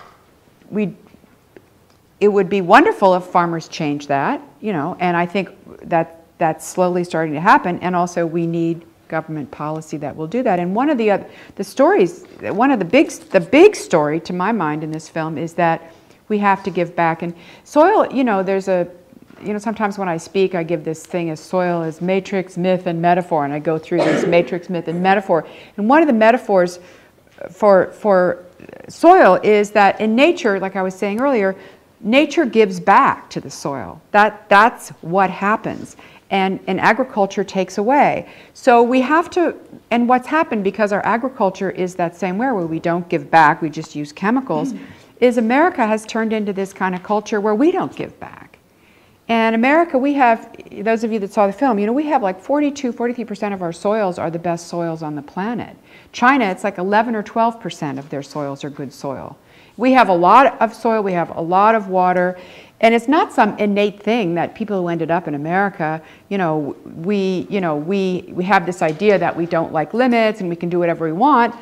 it would be wonderful if farmers change that, you know, and I think that that's slowly starting to happen. And also we need government policy that will do that. And one of the stories, the big story to my mind in this film is that we have to give back. And soil, you know, sometimes when I speak, I give this thing as soil as matrix, myth, and metaphor, and I go through this matrix, myth, and metaphor. And one of the metaphors for soil is that in nature, like I was saying earlier, nature gives back to the soil. That's what happens. And agriculture takes away. So we have to, and what's happened because our agriculture is that same way where we don't give back, we just use chemicals, is America has turned into this kind of culture where we don't give back. And America, we have, those of you that saw the film, you know, we have like 43% of our soils are the best soils on the planet. China, it's like 11 or 12% of their soils are good soil. We have a lot of soil, we have a lot of water, and it's not some innate thing that people who ended up in America, we have this idea that we don't like limits and we can do whatever we want.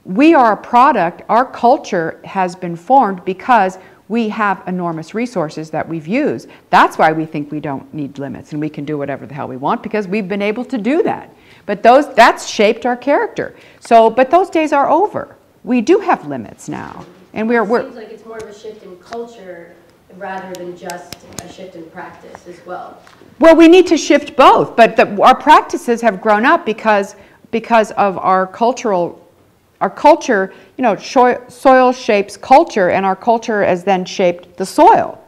We are a product, our culture has been formed because we have enormous resources that we've used. That's why we think we don't need limits and we can do whatever the hell we want, because we've been able to do that. But that's shaped our character. But those days are over. We do have limits now. And it seems like it's more of a shift in culture rather than just a shift in practice as well. Well, we need to shift both, but our practices have grown up because of our culture, you know, soil shapes culture, and our culture has then shaped the soil.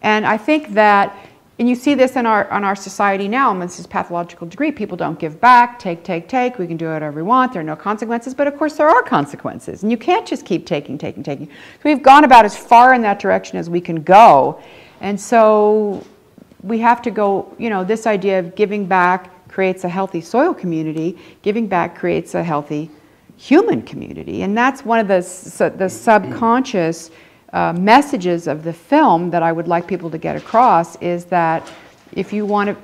And I think that, and you see this in our society now, and this is pathological degree, people don't give back, take, we can do whatever we want, there are no consequences, but of course there are consequences, and you can't just keep taking. So we've gone about as far in that direction as we can go, and so we have to go, you know, this idea of giving back creates a healthy soil community, giving back creates a healthy human community, and that's one of the subconscious messages of the film that I would like people to get across, is that if you want to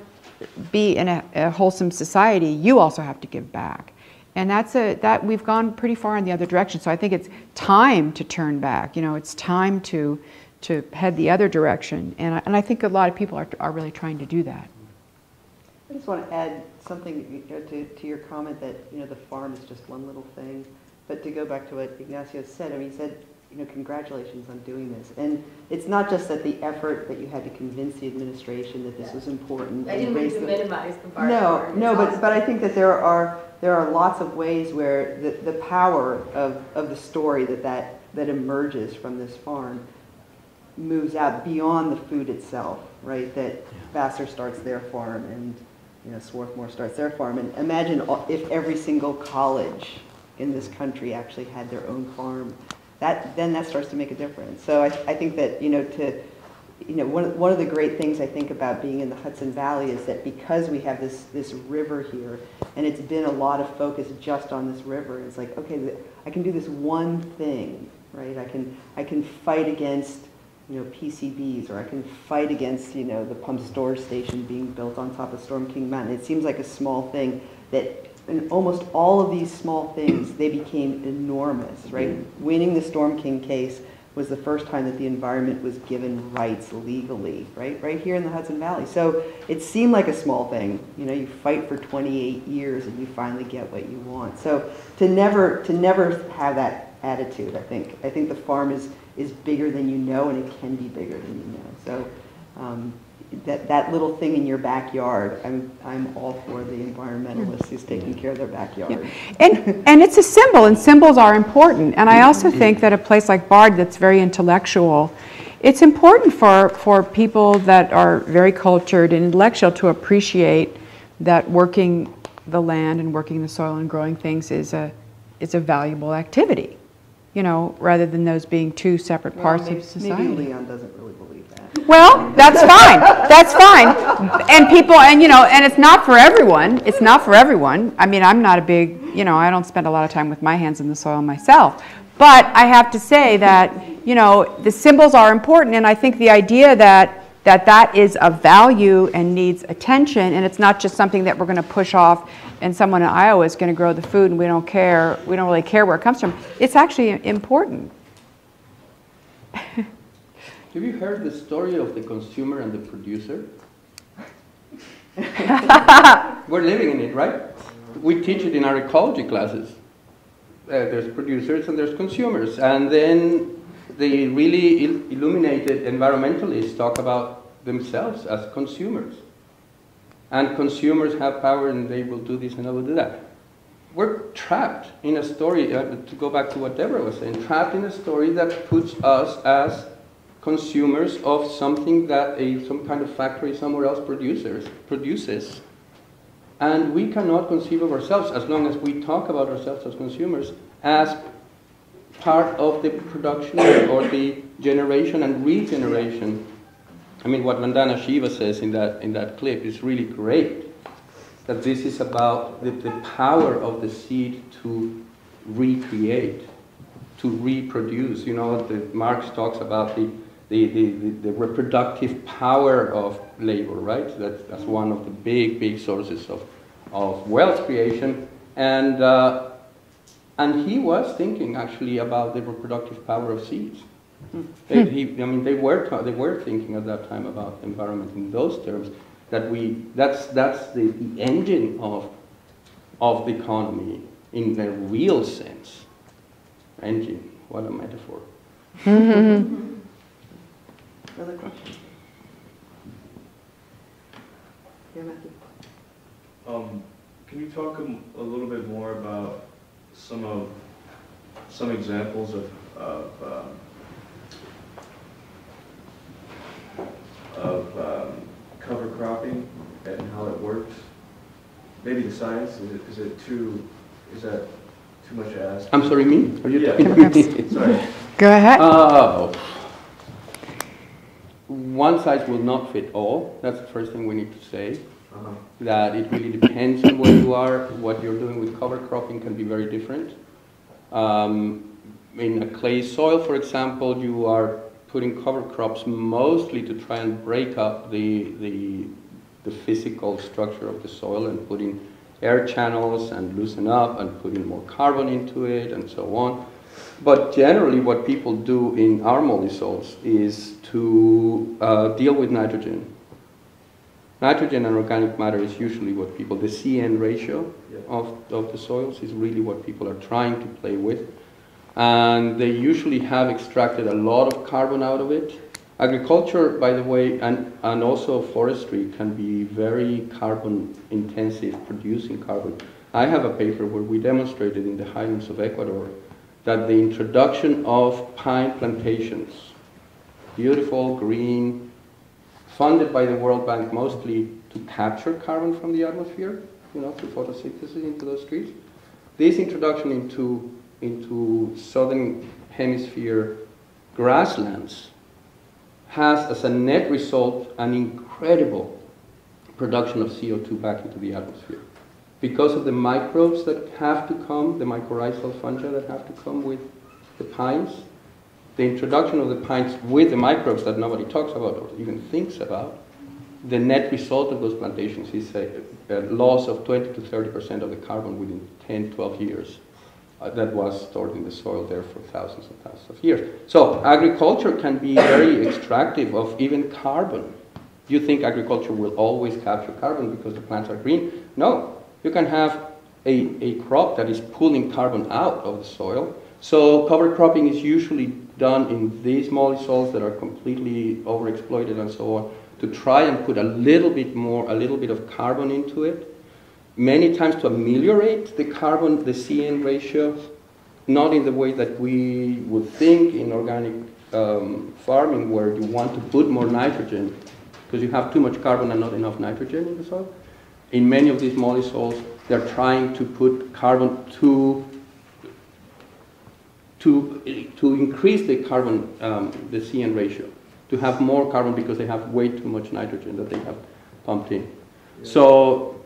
be in a wholesome society, you also have to give back. And that we've gone pretty far in the other direction. So I think it's time to turn back. You know, it's time to head the other direction. And I think a lot of people are really trying to do that. I just want to add something to your comment that, you know, the farm is just one little thing. But to go back to what Ignacio said, I mean, he said, you know, congratulations on doing this. And it's not just that the effort that you had to convince the administration that this was important. I didn't mean to minimize the farm. No, but I think that there are lots of ways where the power of the story that emerges from this farm moves out beyond the food itself, right? That Vassar starts their farm and, you know, Swarthmore starts their farm. And imagine if every single college in this country actually had their own farm. Then that starts to make a difference. So I think that, you know, one of the great things I think about being in the Hudson Valley is that because we have this river here, and it's been a lot of focus just on this river, it's like, okay, I can do this one thing, right? I can fight against, you know, PCBs, or I can fight against, you know, the pump storage station being built on top of Storm King Mountain. It seems like a small thing that. And almost all of these small things, they became enormous, right? Winning the Storm King case was the first time that the environment was given rights legally, right here in the Hudson Valley. So it seemed like a small thing. You know, you fight for 28 years and you finally get what you want. So to never have that attitude, I think the farm is bigger than you know, and it can be bigger than you know. So that little thing in your backyard, I'm all for the environmentalists who's taking care of their backyard. Yeah. And it's a symbol, and symbols are important. And I also think that a place like Bard that's very intellectual, it's important for people that are very cultured and intellectual to appreciate that working the land and working the soil and growing things is a valuable activity, you know, rather than those being two separate parts of society. Maybe Leon doesn't really believe that. Well, that's fine. That's fine. And people, and you know, and it's not for everyone. It's not for everyone. I mean, I'm not a big, you know, I don't spend a lot of time with my hands in the soil myself. But I have to say that, you know, the symbols are important, and I think the idea that is of value and needs attention, and it's not just something that we're going to push off and someone in Iowa is going to grow the food and we don't really care where it comes from. It's actually important. Have you heard the story of the consumer and the producer? We're living in it, right? We teach it in our ecology classes. There's producers and there's consumers. And then the really illuminated environmentalists talk about themselves as consumers. And consumers have power and they will do this and they will do that. We're trapped in a story, to go back to what Deborah was saying, trapped in a story that puts us as consumers of something that some kind of factory somewhere else produces. And we cannot conceive of ourselves, as long as we talk about ourselves as consumers, as part of the production or the generation and regeneration. I mean, what Vandana Shiva says in that clip is really great. That this is about the power of the seed to recreate, to reproduce. You know, Marx talks about the reproductive power of labor, right? That's one of the big sources of wealth creation. And he was thinking actually about the reproductive power of seeds. They were thinking at that time about environment in those terms. That's the engine of the economy in the real sense. Engine, what a metaphor. Other questions? Yeah, Matthew. Can you talk a little bit more about some examples of cover cropping and how it works? Maybe the science, is that too much to ask? I'm sorry, me? Are you Yeah. talking? Sorry. Go ahead. Oh. One size will not fit all. That's the first thing we need to say. That it really depends on where you are. What you're doing with cover cropping can be very different. In a clay soil, for example, you are putting cover crops mostly to try and break up the physical structure of the soil and put in air channels and loosen up and put in more carbon into it and so on. But generally what people do in our moldy soils is to deal with nitrogen. Nitrogen and organic matter is usually what people, the CN ratio of the soils is really what people are trying to play with. And they usually have extracted a lot of carbon out of it. Agriculture, by the way, and also forestry can be very carbon intensive, producing carbon. I have a paper where we demonstrated in the highlands of Ecuador that the introduction of pine plantations, beautiful, green, funded by the World Bank mostly to capture carbon from the atmosphere, through photosynthesis into those trees. This introduction into southern hemisphere grasslands has as a net result an incredible production of CO2 back into the atmosphere. Because of the microbes that have to come, the mycorrhizal fungi that have to come with the pines, the introduction of the pines with the microbes that nobody talks about or even thinks about, the net result of those plantations is a loss of 20 to 30% of the carbon within 10, 12 years. That was stored in the soil there for thousands and thousands of years. So agriculture can be very extractive of even carbon. Do you think agriculture will always capture carbon because the plants are green? No. You can have a crop that is pulling carbon out of the soil. So cover cropping is usually done in these moldy soils that are completely overexploited and so on, to try and put a little bit of carbon into it. Many times to ameliorate the carbon, the CN ratio, not in the way that we would think in organic farming, where you want to put more nitrogen because you have too much carbon and not enough nitrogen in the soil. In many of these moldy soils, they're trying to put carbon to increase the carbon, the CN ratio, to have more carbon because they have way too much nitrogen that they have pumped in. So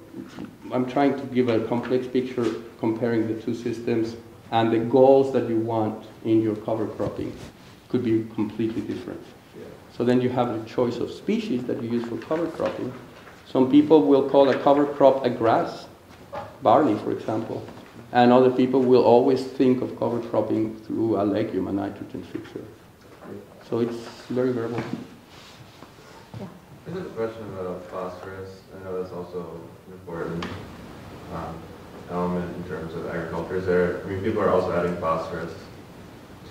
I'm trying to give a complex picture comparing the two systems, and the goals that you want in your cover cropping could be completely different. So then you have the choice of species that you use for cover cropping. Some people will call a cover crop a grass, barley for example, and other people will always think of cover cropping through a legume, a nitrogen fixer. So it's very variable. I have a question about phosphorus. I know that's also an important element in terms of agriculture. Is there, I mean, people are also adding phosphorus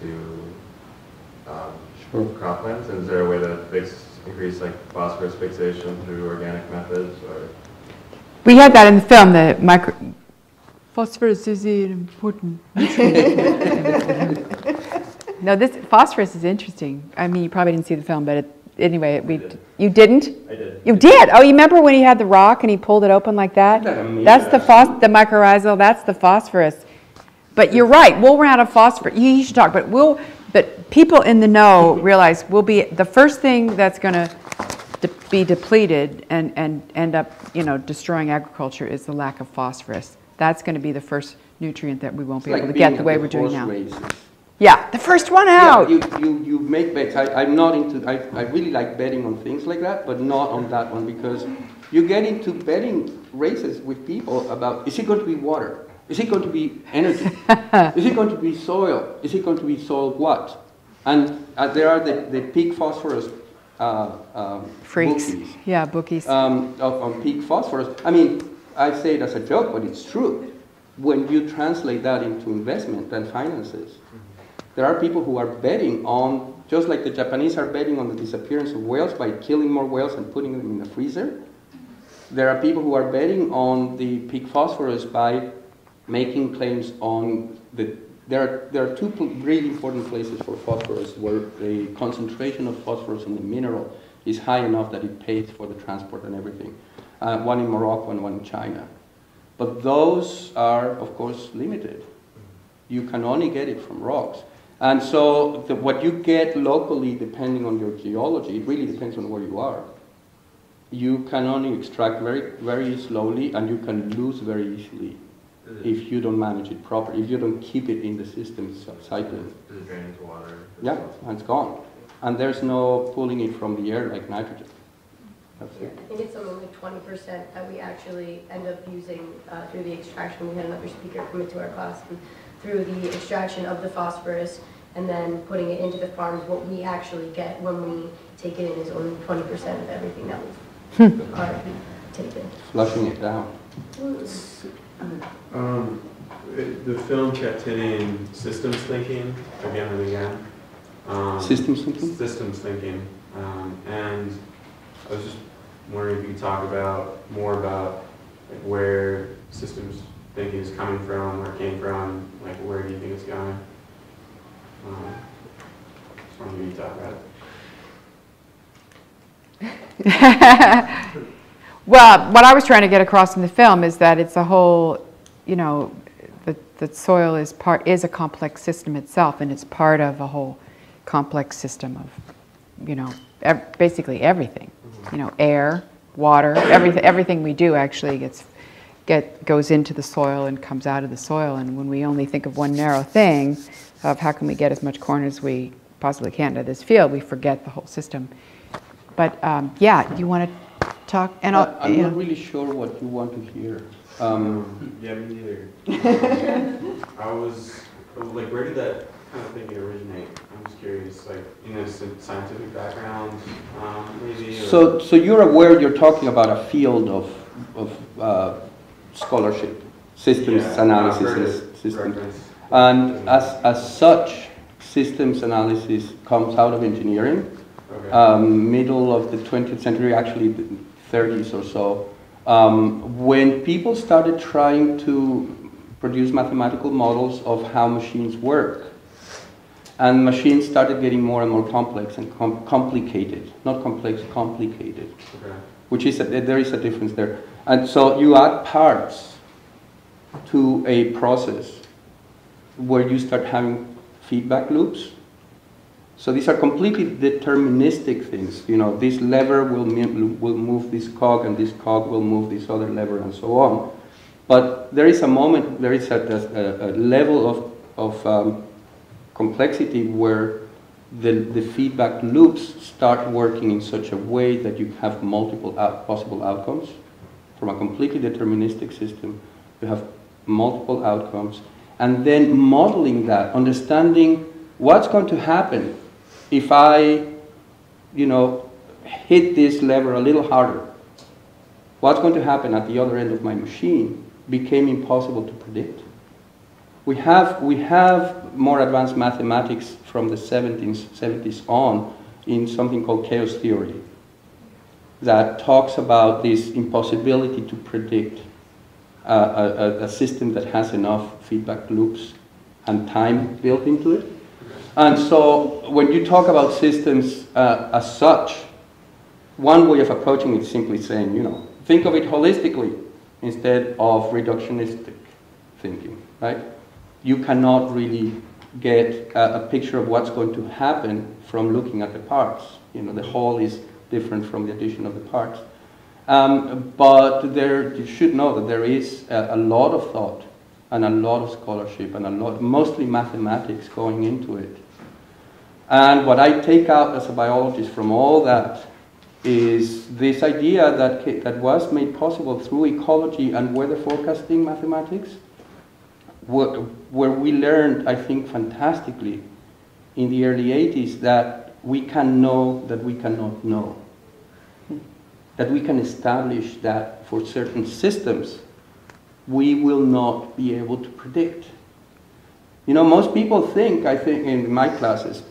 to croplands, and is there a way to increase like phosphorus fixation through organic methods? Or? We had that in the film, phosphorus is important. No, this phosphorus is interesting. I mean, you probably didn't see the film, but anyway, you didn't? I did. You did? Oh, you remember when he had the rock and he pulled it open like that? That's the mycorrhizal, that's the phosphorus. But you're right, we'll run out of phosphorus. You should talk, but people in the know realize the first thing that's going to be depleted and end up, destroying agriculture is the lack of phosphorus. That's going to be the first nutrient that we won't be able to get the way we're doing now. Yeah, the first one out. Yeah, you make bets. I'm not into, I really like betting on things like that, but not on that one, because you get into betting races with people about, is it going to be water? Is it going to be energy? Is it going to be soil? Is it going to be soil what? And there are the peak phosphorus freaks. Bookies. Yeah, bookies. On peak phosphorus. I mean, I say it as a joke, but it's true. When you translate that into investment and finances, there are people who are betting on, just like the Japanese are betting on the disappearance of whales by killing more whales and putting them in the freezer. There are people who are betting on the peak phosphorus by making claims on the... There are two really important places for phosphorus where the concentration of phosphorus in the mineral is high enough that it pays for the transport and everything. One in Morocco and one in China. But those are, of course, limited. You can only get it from rocks. And so what you get locally, depending on your geology, it really depends on where you are. You can only extract very, very slowly, and you can lose very easily if you don't manage it properly, if you don't keep it in the system cycling. Does it drain into water? Yeah, and it's gone. And there's no pulling it from the air like nitrogen. That's Yeah, it. I think it's something like 20% that we actually end up using through the extraction. We had another speaker come into our class, and through the extraction of the phosphorus and then putting it into the farms, what we actually get when we take it in is only 20% of everything that we've already taken. Flushing it down. The film kept hitting systems thinking again and again. Systems thinking? Systems thinking. And I was just wondering if you could talk more about like, where systems thinking is coming from, where it came from, like where do you think it's going? Just wondering if you could talk about it. Well, what I was trying to get across in the film is that it's a whole, the soil is a complex system itself, and it's part of a whole complex system of, basically everything. Air, water, everything we do actually goes into the soil and comes out of the soil. And when we only think of one narrow thing of how can we get as much corn as we possibly can to this field, we forget the whole system. But yeah, you want to talk? And I'm not really sure what you want to hear. Yeah, me neither. I was like, where did that kind of thinking originate? I'm just curious, like in a scientific background, maybe. Or... So you're aware you're talking about a field of scholarship, systems analysis, and systems, and as such, systems analysis comes out of engineering. Okay. Middle of the 20th century, actually the 30s or so, when people started trying to produce mathematical models of how machines work, and machines started getting more and more complex and complicated, not complex, complicated, okay. Which is there is a difference there. And so you add parts to a process where you start having feedback loops. So these are completely deterministic things. You know, this lever will move this cog, and this cog will move this other lever, and so on. But there is a moment, there is a level of complexity where the feedback loops start working in such a way that you have multiple possible outcomes. From a completely deterministic system, you have multiple outcomes, and then modeling that, understanding what's going to happen if I, you know, hit this lever a little harder. What's going to happen at the other end of my machine became impossible to predict. We have more advanced mathematics from the 70s on in something called chaos theory that talks about this impossibility to predict a system that has enough feedback loops and time built into it. And so when you talk about systems as such, one way of approaching it is simply saying, you know, think of it holistically instead of reductionistic thinking, right? You cannot really get a picture of what's going to happen from looking at the parts. You know, the whole is different from the addition of the parts. But you should know that there is a lot of thought and a lot of scholarship and mostly mathematics going into it. And what I take out as a biologist from all that is this idea that was made possible through ecology and weather forecasting mathematics, where we learned, I think, fantastically in the early 80s that we can know that we cannot know. That we can establish that for certain systems, we will not be able to predict. You know, most people think, I think in my classes,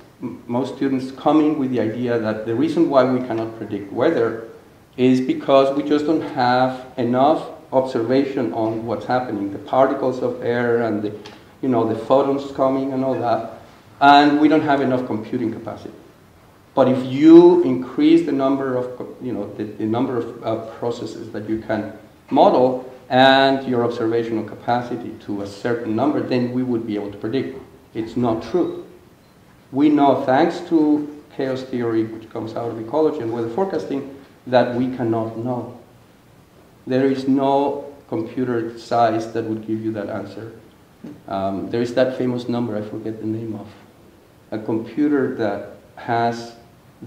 most students come in with the idea that the reason why we cannot predict weather is because we just don't have enough observation on what's happening, the particles of air and the, you know, the photons coming and all that, and we don't have enough computing capacity. But if you increase the number of, you know, the number of processes that you can model and your observational capacity to a certain number, then we would be able to predict. It's not true. We know, thanks to chaos theory, which comes out of ecology and weather forecasting, that we cannot know. There is no computer size that would give you that answer. There is that famous number, I forget the name of, a computer that has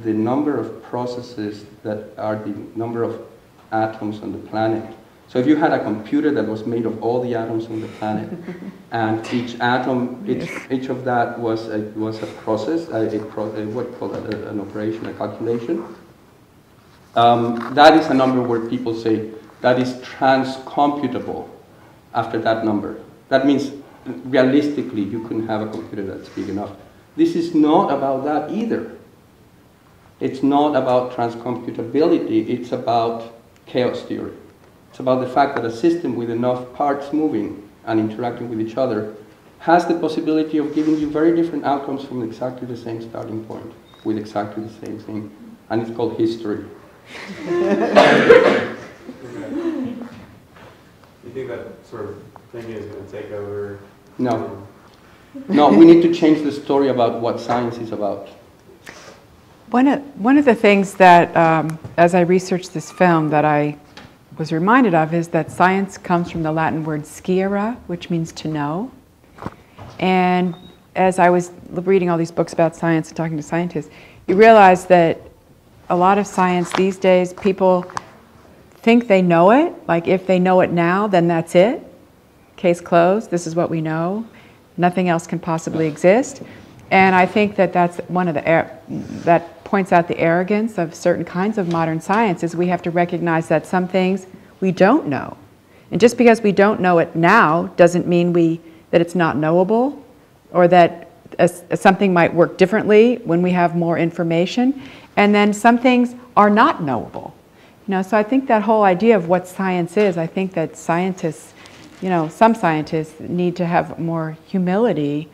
the number of processes that are the number of atoms on the planet. So if you had a computer that was made of all the atoms on the planet, and each atom, each of that was a process, what you call that, an operation, a calculation. That is a number where people say that is transcomputable after that number. That means realistically you couldn't have a computer that's big enough. This is not about that either. It's not about transcomputability, it's about chaos theory. It's about the fact that a system with enough parts moving and interacting with each other has the possibility of giving you very different outcomes from exactly the same starting point with exactly the same thing. And it's called history. You think that sort of thinking is going to take over? No. No, we need to change the story about what science is about. One of the things that, as I researched this film, that I was reminded of is that science comes from the Latin word sciere, which means to know. And as I was reading all these books about science and talking to scientists, you realize that a lot of science these days, people think they know it. Like if they know it now, then that's it. Case closed, this is what we know. Nothing else can possibly exist. And I think that that's one of the, that points out the arrogance of certain kinds of modern science, is we have to recognize that some things we don't know. And just because we don't know it now doesn't mean that it's not knowable, or that something might work differently when we have more information. And then some things are not knowable. You know, so I think that whole idea of what science is, I think that scientists, you know, some scientists need to have more humility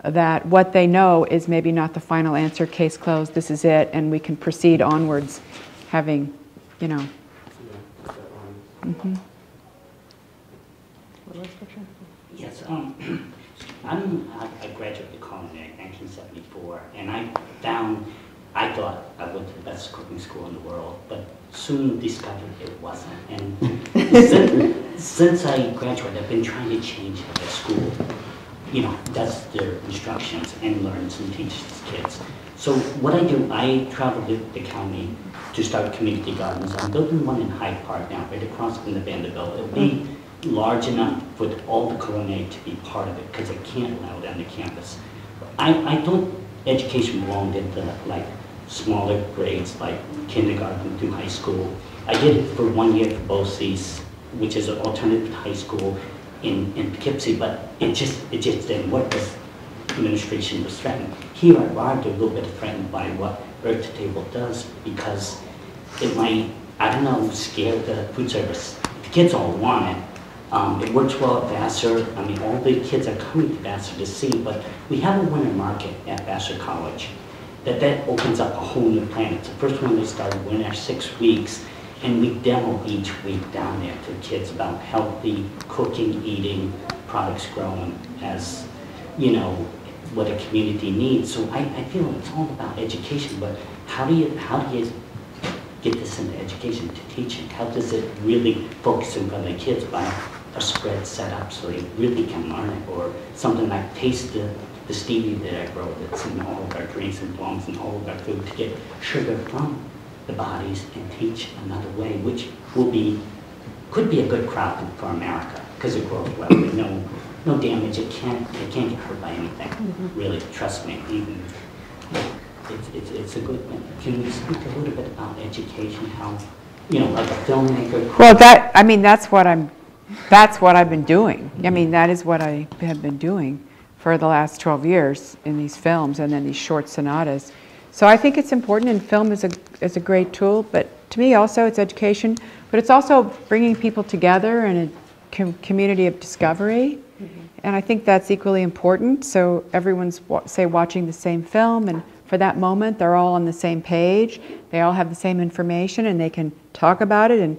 that what they know is maybe not the final answer, case closed, this is it, and we can proceed onwards having, you know. Yes. I graduated culinary in 1974, and I thought I went to the best cooking school in the world, but soon discovered it wasn't. And since I graduated, I've been trying to change how the school, does their instructions and learns and teaches kids. So what I do, I travel to the county to start community gardens. I'm building one in Hyde Park now, right across from the Vanderbilt. It'll be large enough for all the culinary to be part of it, because I can't allow it on the campus. I don't education belonged into like smaller grades, like kindergarten through high school. I did it for 1 year for BOCES, which is an alternative high school in Poughkeepsie, but it just didn't work because administration was threatened. Here at Bard, they're a little bit threatened by what Earth to Table does, because it might, I don't know, scare the food service. The kids all want it. It works well at Vassar. I mean, all the kids are coming to Vassar to see, but we have a winter market at Vassar College that opens up a whole new planet. It's the first one they started winter, 6 weeks, and we demo each week down there to kids about healthy cooking, eating, products grown as, what a community needs. So I feel it's all about education, but how do you get this into education, to teaching? How does it really focus in front of the kids by a spread set up so they really can learn it? Or something like taste the stevia that I grow that's in all of our drinks and plums and all of our food, to get sugar from the bodies and teach another way, which could be a good crop for America, because it grows well with no damage. It can't get hurt by anything. Really, trust me. It's a good one. Can you speak a little bit about education? How, like a filmmaker? Well, that's what I've been doing. I mean, that is what I have been doing for the last 12 years in these films and then these short sonatas. So I think it's important, and film is a great tool, but to me also it's education, but it's also bringing people together in a community of discovery. And I think that's equally important. So everyone's, say, watching the same film, and for that moment they're all on the same page, they all have the same information, and they can talk about it and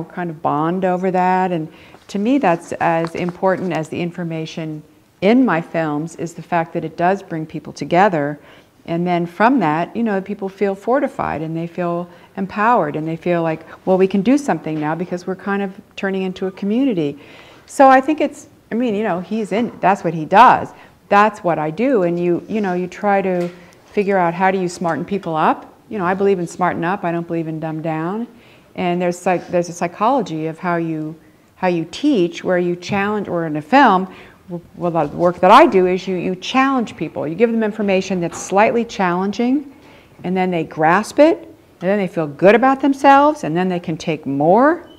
kind of bond over that. And to me that's as important as the information in my films, is the fact that it does bring people together. And then from that, people feel fortified and they feel empowered and they feel like, well, we can do something now because we're kind of turning into a community. So I think it's, that's what he does. That's what I do. And you try to figure out, how do you smarten people up? I believe in smarten up. I don't believe in dumb down. And there's a psychology of how you teach, where you challenge, or in a film, well, the work that I do is you challenge people. You give them information that's slightly challenging, and then they grasp it, and then they feel good about themselves, and then they can take more,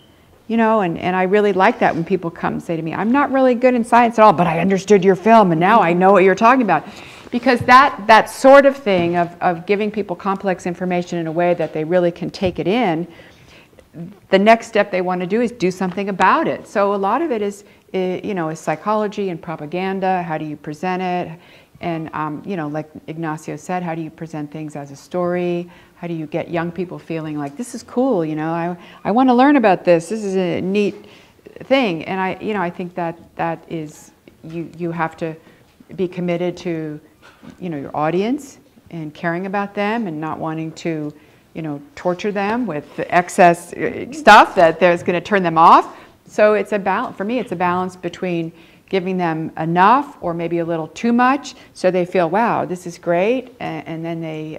and I really like that when people come and say to me, I'm not really good in science at all, but I understood your film, and now I know what you're talking about. Because that sort of thing of giving people complex information in a way that they really can take it in, the next step they want to do is do something about it. So a lot of it is psychology and propaganda. How do you present it? And, like Ignacio said, how do you present things as a story? How do you get young people feeling like, this is cool, I want to learn about this. This is a neat thing. And I think that is, you have to be committed to, your audience and caring about them and not wanting to, torture them with excess stuff that's going to turn them off. So it's for me, it's a balance between giving them enough or maybe a little too much, so they feel, wow, this is great, and then they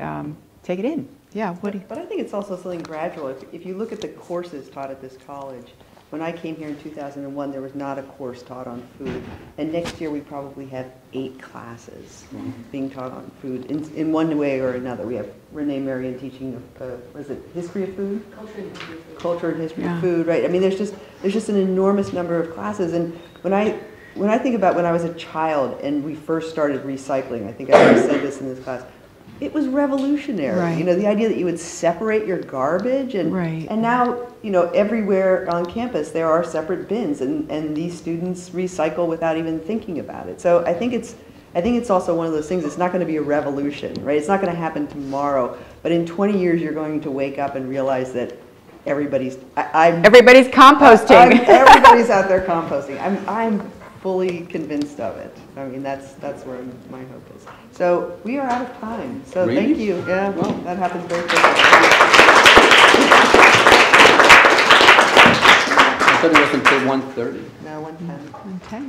take it in. Yeah. But I think it's also something gradual. If you look at the courses taught at this college, when I came here in 2001, there was not a course taught on food, and next year we probably have 8 classes being taught on food in one way or another. We have Renee Marion teaching, history of food? Culture and history of food, right? I mean, there's just an enormous number of classes, and when I think about when I was a child and we first started recycling, I think I already said this in this class, it was revolutionary. Right. The idea that you would separate your garbage, and Right. and now, everywhere on campus there are separate bins, and these students recycle without even thinking about it. So I think it's also one of those things. It's not going to be a revolution, right? It's not going to happen tomorrow, but in 20 years you're going to wake up and realize that everybody's composting. Everybody's out there composting. I'm fully convinced of it. I mean, that's where my hope is. So we are out of time. So Really? thank you. Yeah, Well. that happens very quickly. I thought it was until 1:30. No, 1:10. Okay.